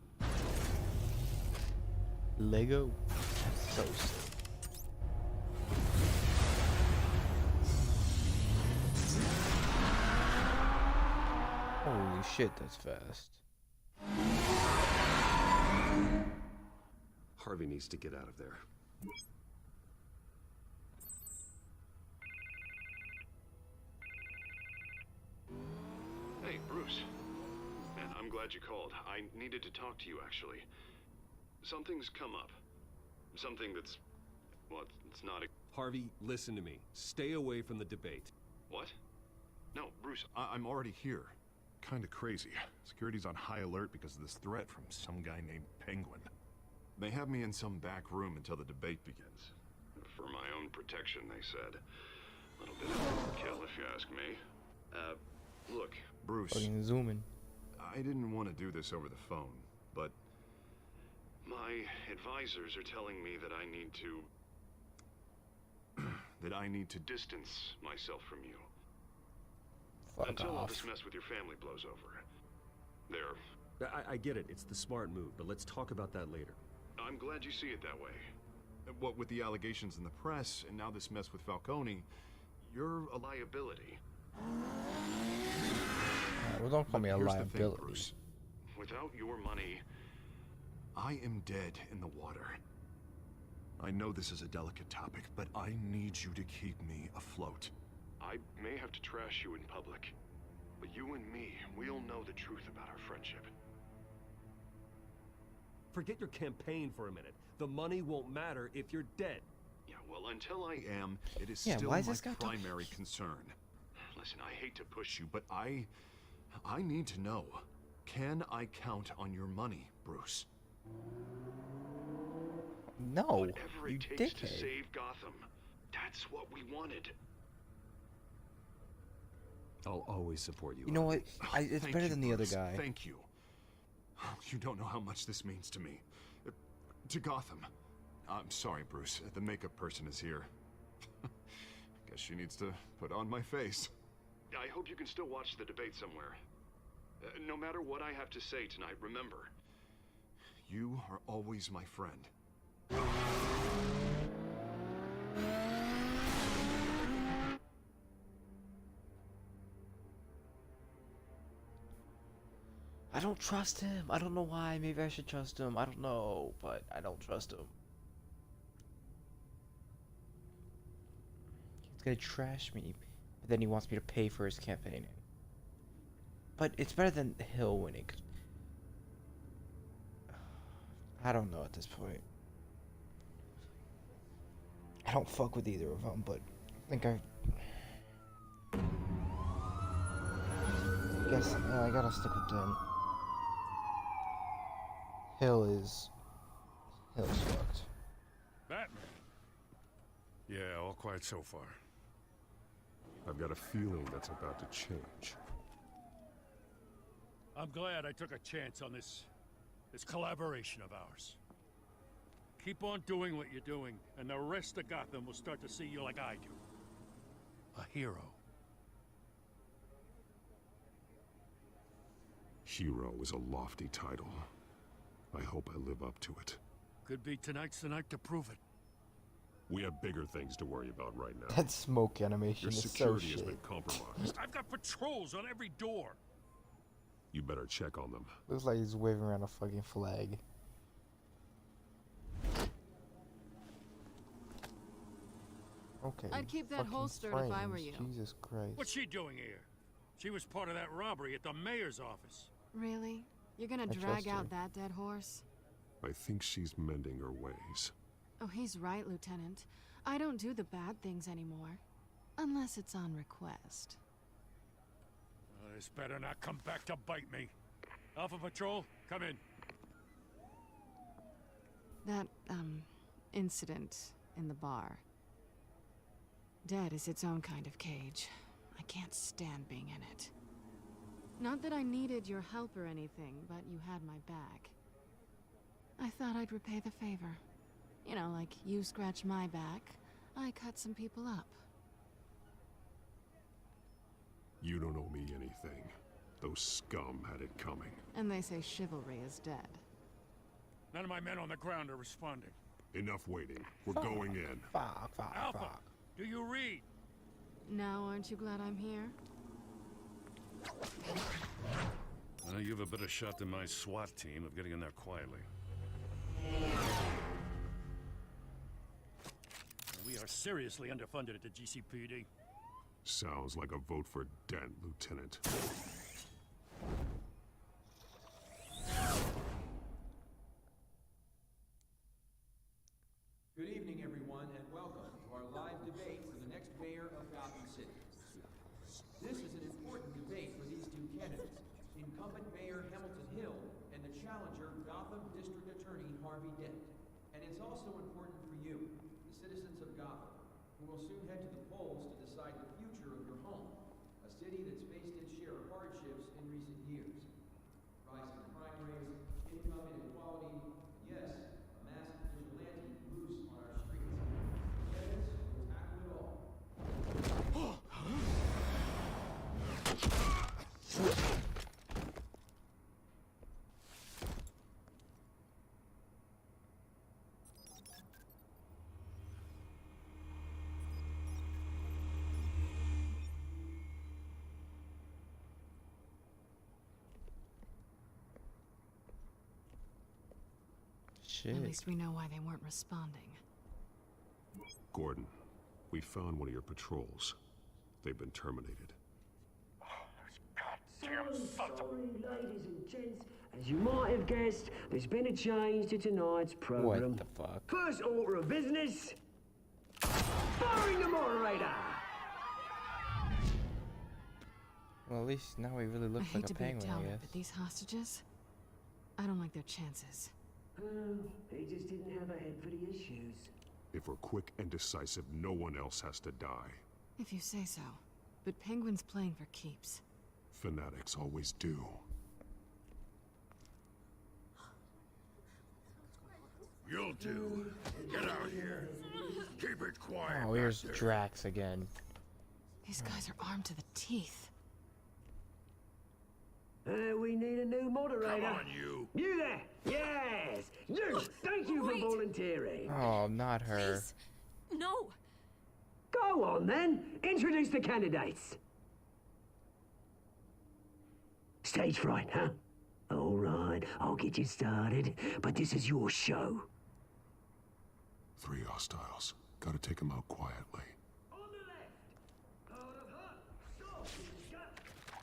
Lego. That's so sick. Holy shit, that's fast. Harvey needs to get out of there. Hey, Bruce. Man, I'm glad you called. I needed to talk to you, actually. Something's come up. Something that's... well, it's not a... Harvey, listen to me. Stay away from the debate. What? No, Bruce, I'm already here. Kinda crazy. Security's on high alert because of this threat from some guy named Penguin. They have me in some back room until the debate begins. For my own protection, they said. A little bit of overkill, if you ask me. Look, Bruce, Fucking zooming. I didn't want to do this over the phone, but my advisors are telling me that I need to... distance myself from you. Fuck Until all off. this mess with your family blows over. There. I get it. It's the smart move, but let's talk about that later. I'm glad you see it that way. what with the allegations in the press and now this mess with Falcone, you're a liability. Well, don't call me a Here's the thing, liability. Bruce. Without your money, I am dead in the water. I know this is a delicate topic, but I need you to keep me afloat. I may have to trash you in public, but you and me, we'll know the truth about our friendship. Forget your campaign for a minute. The money won't matter if you're dead. Yeah, well, until I am, it is Yeah, still why is my this guy talking- primary concern. Listen, I hate to push you, but I need to know. Can I count on your money, Bruce? No, Whatever you it takes to dickhead. save Gotham. That's what we wanted. I'll always support you. You know what? It's Thank better you, than the other Bruce. guy. Thank you. You don't know how much this means to me. To Gotham. I'm sorry, Bruce. The makeup person is here. Guess she needs to put on my face. I hope you can still watch the debate somewhere. No matter what I have to say tonight, remember, you are always my friend. I don't trust him. I don't know why. Maybe I should trust him. I don't know, but I don't trust him. He's gonna trash me, but then he wants me to pay for his campaigning. But it's better than Hill winning. I don't know at this point. I don't fuck with either of them, but I think I guess I gotta stick with them. Hill's fucked. Batman. Yeah, all quiet so far. I've got a feeling that's about to change. I'm glad I took a chance on this collaboration of ours. Keep on doing what you're doing, and the rest of Gotham will start to see you like I do. A hero. Hero is a lofty title. I hope I live up to it. Could be tonight's the night to prove it. We have bigger things to worry about right now. That smoke animation Your is so security has shit. been compromised. I've got patrols on every door. You better check on them. Looks like he's waving around a fucking flag. Okay. I'd keep that fucking holstered if I were frames. you. Jesus Christ. What's she doing here? She was part of that robbery at the mayor's office. Really? You're gonna I drag trust her. out that dead horse? I think she's mending her ways. Oh, he's right, Lieutenant. I don't do the bad things anymore. Unless it's on request. This better not come back to bite me. Alpha Patrol, come in. That, incident in the bar. Dead is its own kind of cage. I can't stand being in it. Not that I needed your help or anything, but you had my back. I thought I'd repay the favor. You know, like you scratch my back, I cut some people up. You don't owe me anything. Those scum had it coming. And they say chivalry is dead. None of my men on the ground are responding. Enough waiting. We're going in. Fuck, Alpha, do you read? Now aren't you glad I'm here? You have a better shot than my SWAT team of getting in there quietly. We are seriously underfunded at the GCPD. Sounds like a vote for Dent, Lieutenant. Good evening, everyone, and welcome to our live debate for the next mayor of Gotham City. This is an important debate for these two candidates, incumbent Mayor Hamilton Hill and the challenger Gotham District Attorney Harvey Dent. And it's also important for you, the citizens of Gotham, who will soon head to the polls to decide the future of your home, a city that's faced its share of hardships in recent years. Rising crime rates, income inequality, yes, a masked vigilante loose on our streets. Evidence will tackle it all. shit. At least we know why they weren't responding. Gordon, we found one of your patrols. They've been terminated. Sorry, ladies and gents. As you might have guessed, there's been a change to tonight's program. What the fuck? First order of business, firing the moderator. Well, at least now he really looks I hate like to a be a penguin, I downer, guess. but these hostages, I don't like their chances. Oh, he just didn't have a head for the issues. If we're quick and decisive, no one else has to die. If you say so. But Penguin's playing for keeps. Fanatics always do. You'll do. Get out here. Keep it quiet. Oh, here's Drax again. These guys are armed to the teeth. We need a new moderator. Come on, you. You there? Yes. You. Thank you for volunteering. Oh, not her. Please. No. Go on then. Introduce the candidates. Stage fright, huh? All right, I'll get you started, but this is your show. 3 hostiles. Gotta take them out quietly. On the left, hard of heart, soft in the gut,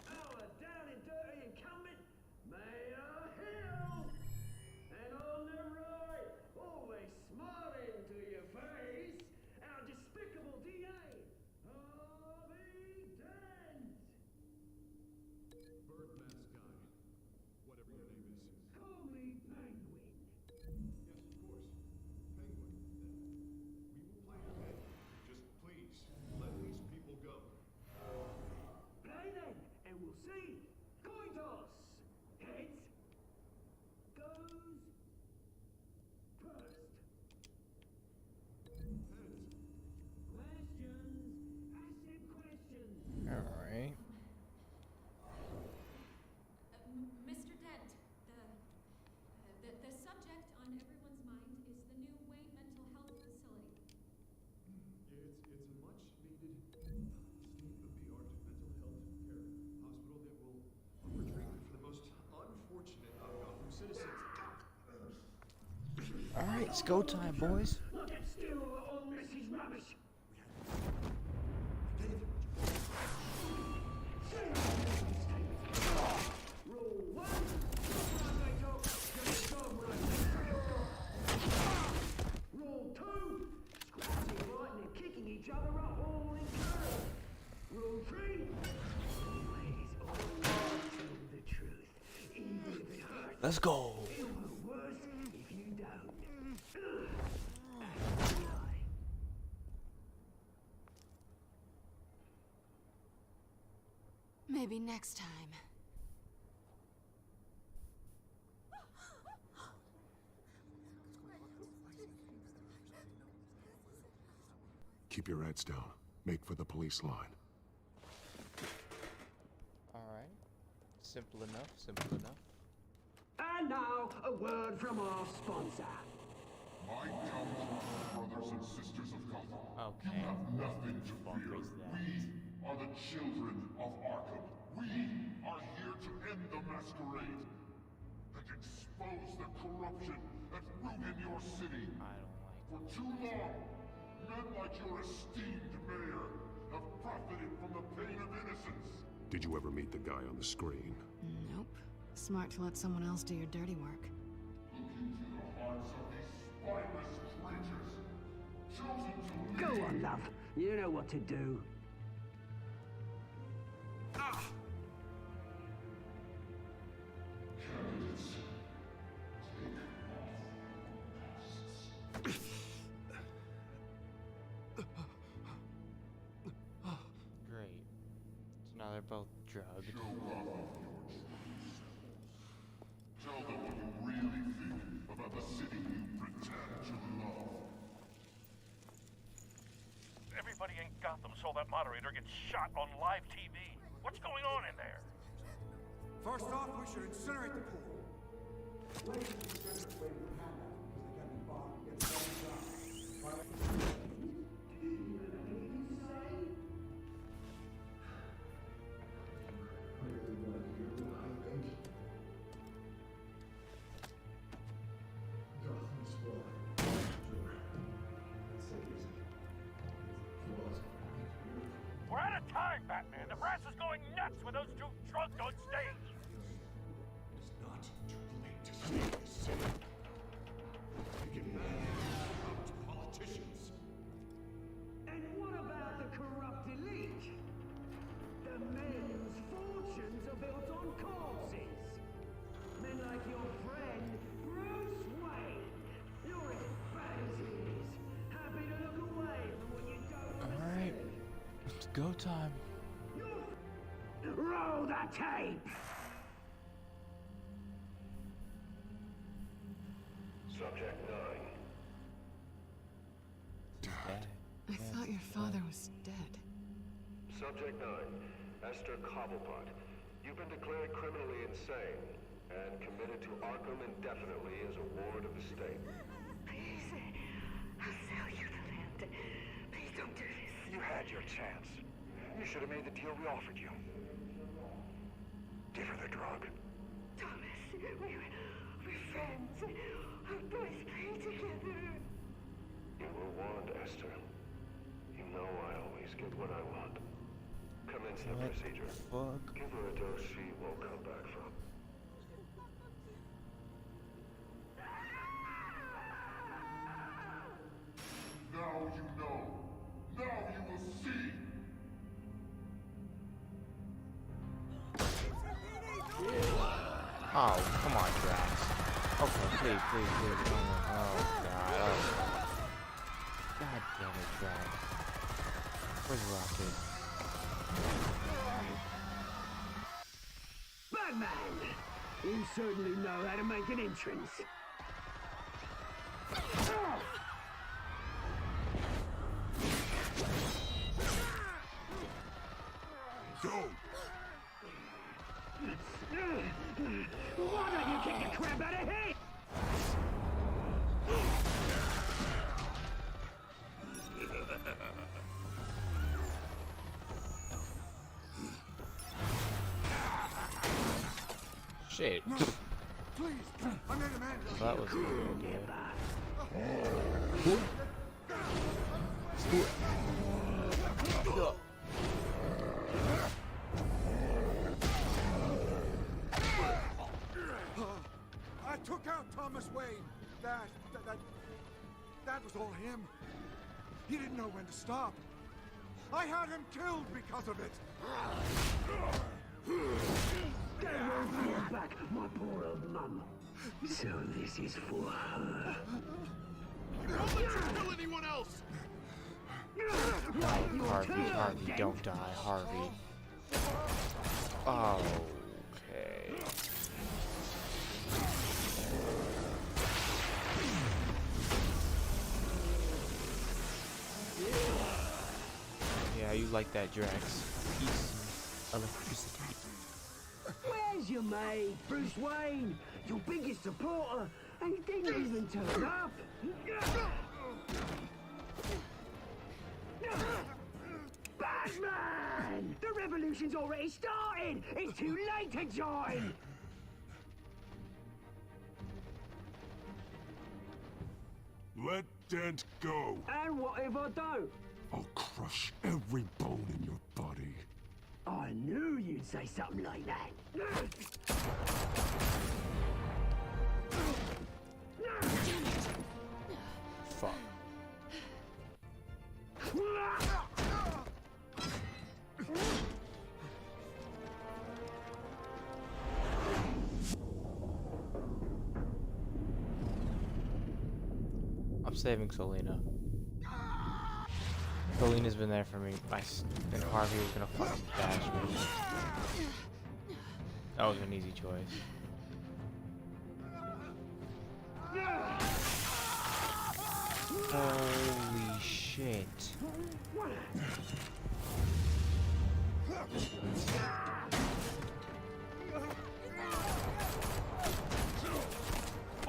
our down and dirty incumbent, Mayor Hill. And on the right, always smiling to your face, our despicable DA, Harvey Dent. Bird mask guy. Whatever your name is. Call me Penguin. Yes, of course. Penguin, then. We will play your game. Just please, let these people go. Play then, and we'll see. Coin toss. Heads. Goes. First. Heads. Questions. Ask them questions. Alright. Mr. Dent, the subject on everyone's mind is the new Wayne Mental Health Facility. Yeah, it's a much needed state-of-the-art mental health care hospital that will offer treatment for the most unfortunate of Gotham citizens. Alright, it's go time, boys. Look at still on Mrs. Rubbish. Rule 1. When they talk, get the dog right. Rule 2. Scratching, biting, and kicking each other up all in turn. Rule 3. Always tell the truth, even if it hurts. Let's go. It'll hurt worse if you don't. Maybe next time. Keep your heads down. Make for the police line. Alright. Simple enough, simple enough. And now, a word from our sponsor. My Council brothers and sisters of Gotham. Okay. You have nothing to fear. We are the children of Arkham. We are here to end the masquerade and expose the corruption that rooted your city. I don't like For too long, men like your esteemed mayor have profited from the pain of innocence. Did you ever meet the guy on the screen? Nope. Smart to let someone else do your dirty work. Look into the hearts of these spineless creatures, chosen to Go lead. on, love. You know what to do. Candidates, take off. Great. So now they're both drugged. Show off your true selves. Tell them what you really think about the city you pretend to love. Everybody in Gotham saw that moderator get shot on live TV. What's going on in there? First off, we should incinerate the pool. Gotham's Batman. The press is going nuts with those two drunks on stage. It's not too late to save the city. We can corrupt politicians. And what about the corrupt elite? The men whose fortunes are built on corpses. Men like your friend, Bruce Wayne. You're as bad as he is. Happy to look away from what you don't want to Alright, it's go time. Roll the tape! Subject 9. I thought your father was dead. Subject 9, Esther Cobblepot. You've been declared criminally insane and committed to Arkham indefinitely as a ward of the state. Please, I'll sell you the land. Please don't do this. You had your chance. You should have made the deal we offered you. Give her the drug. Thomas, we're friends. Our boys play together. You were warned, Esther. You know I always get what I want. Commence the procedure. Fuck. Give her a dose she won't come back from. Now you know. Now you will see. Oh, come on, Drax. Okay, please. Oh, God. Oh. God damn it, Drax. Where's Rocket? Batman! You certainly know how to make an entrance. Go! Why don't you kick the crap out of him? Shit. No, please, I made a man. That was a good idea. I took out Thomas Wayne. That was all him. He didn't know when to stop. I had him killed because of it. They won't bring back my poor old mum. So this is for her. Don't let you kill anyone else! Harvey, don't die, Harvey. Okay. Yeah, you like that, Drax. Electricity. Where's your mate, Bruce Wayne? Your biggest supporter, and he didn't even turn up. Batman! The revolution's already started! It's too late to join! Let Dent go. And what if I don't? I'll crush every bone in your body. I knew you'd say something like that. Fuck. I'm saving Selena. Selena's been there for me. And Harvey was gonna fucking bash me. That was an easy choice. Holy shit.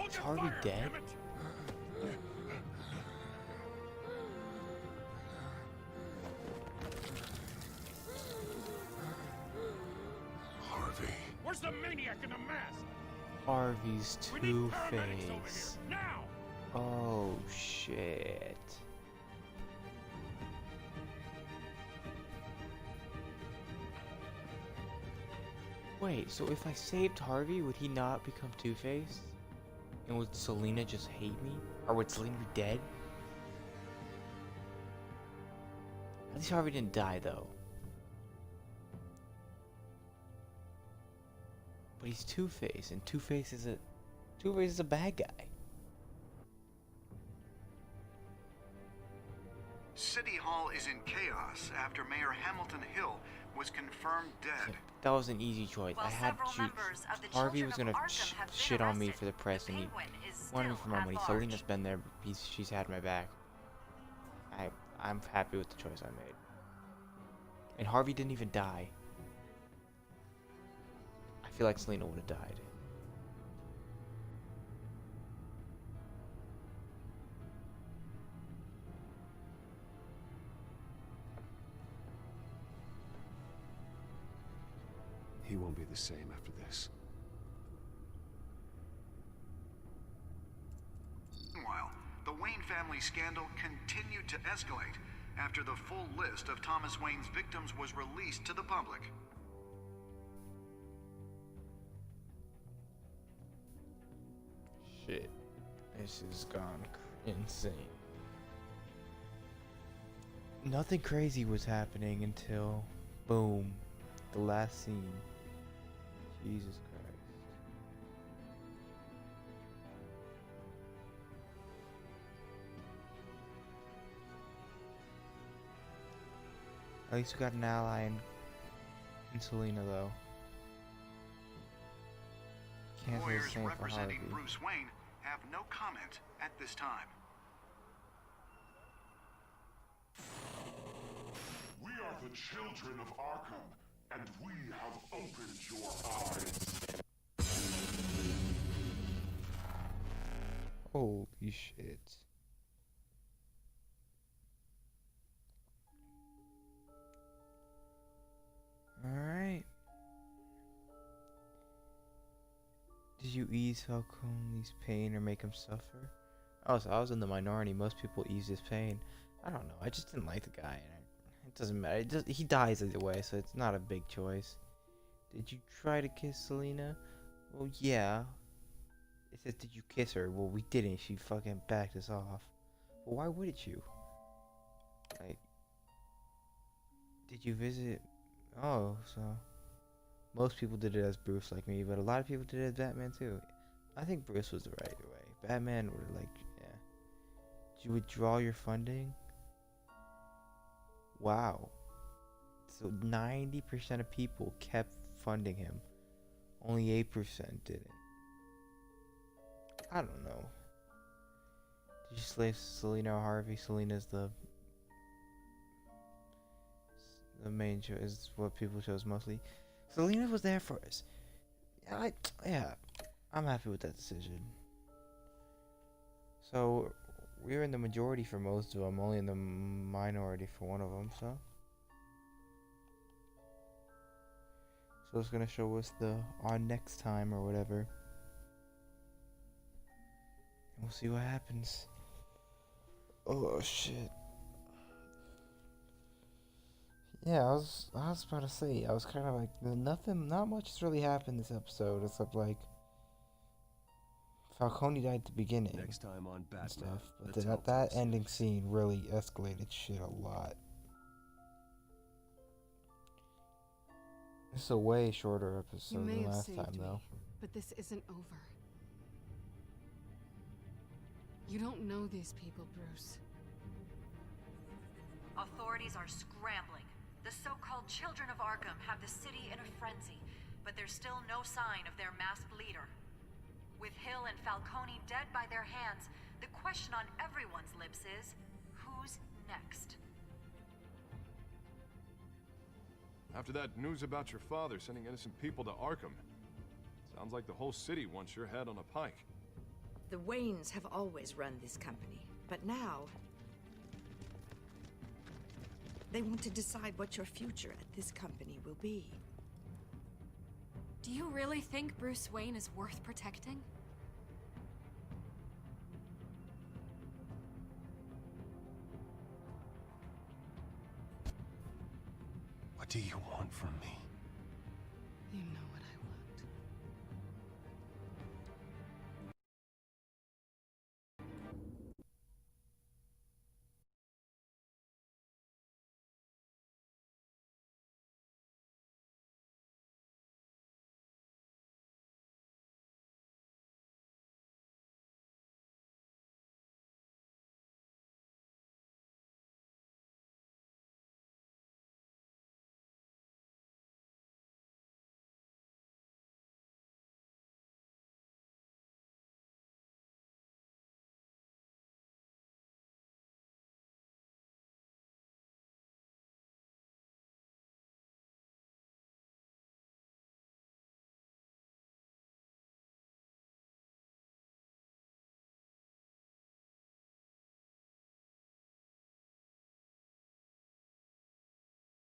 Is Harvey dead? Harvey. Where's the maniac in the mask? Harvey's We need paramedics over Two-Face. here, now! Oh shit. Wait, so if I saved Harvey, would he not become Two-Face? And would Selina just hate me? Or would Selina be dead? At least Harvey didn't die, though. But he's Two-Face, and Two-Face is a bad guy. City Hall is in chaos after Mayor Hamilton Hill was confirmed dead. That was an easy choice. I had to. Harvey was gonna shit on me for the press, and he wanted me for my money. Selena's been there. She's had my back. I'm happy with the choice I made. And Harvey didn't even die. I feel like Selina would have died. He won't be the same after this. Meanwhile, the Wayne family scandal continued to escalate after the full list of Thomas Wayne's victims was released to the public. Shit. This has gone insane. Nothing crazy was happening until, boom, the last scene. Jesus Christ. At least we got an ally in Selina, though. Can't say the Lawyers same for representing Harvey. Bruce Wayne have no comment at this time. We are the children of Arkham, and we have opened your eyes. Holy shit. Alright. Did you ease Falcone's pain or make him suffer? I was in the minority. Most people ease his pain. I don't know. I just didn't like the guy. It doesn't matter. He dies either way, so it's not a big choice. Did you try to kiss Selina? Well, yeah. It says, did you kiss her? Well, we didn't. She fucking backed us off. Well, why wouldn't you? Like, did you visit? Oh, so most people did it as Bruce like me, but a lot of people did it as Batman too. I think Bruce was the right way. Batman would like, yeah. Did you withdraw your funding? Wow. So 90% of people kept funding him. Only 8% didn't. I don't know. Did you slave Selina or Harvey? Selina's the main choice, is what people chose mostly. Selina was there for us. Yeah, I'm happy with that decision. So we're in the majority for most of them, only in the minority for one of them. So it's gonna show us our next time or whatever. We'll see what happens. Oh shit. Yeah, I was about to say, I was kind of like, not much has really happened this episode, except like Falcone died at the beginning. Next time on Batman, and stuff, but the then that Telltale ending scene really escalated shit a lot. This is a way shorter episode than last time, though. But this isn't over. You don't know these people, Bruce. Authorities are scrambling. The so-called Children of Arkham have the city in a frenzy, but there's still no sign of their masked leader. With Hill and Falcone dead by their hands, the question on everyone's lips is, who's next? After that news about your father sending innocent people to Arkham, sounds like the whole city wants your head on a pike. The Waynes have always run this company, but now they want to decide what your future at this company will be. Do you really think Bruce Wayne is worth protecting? What do you want from me? You know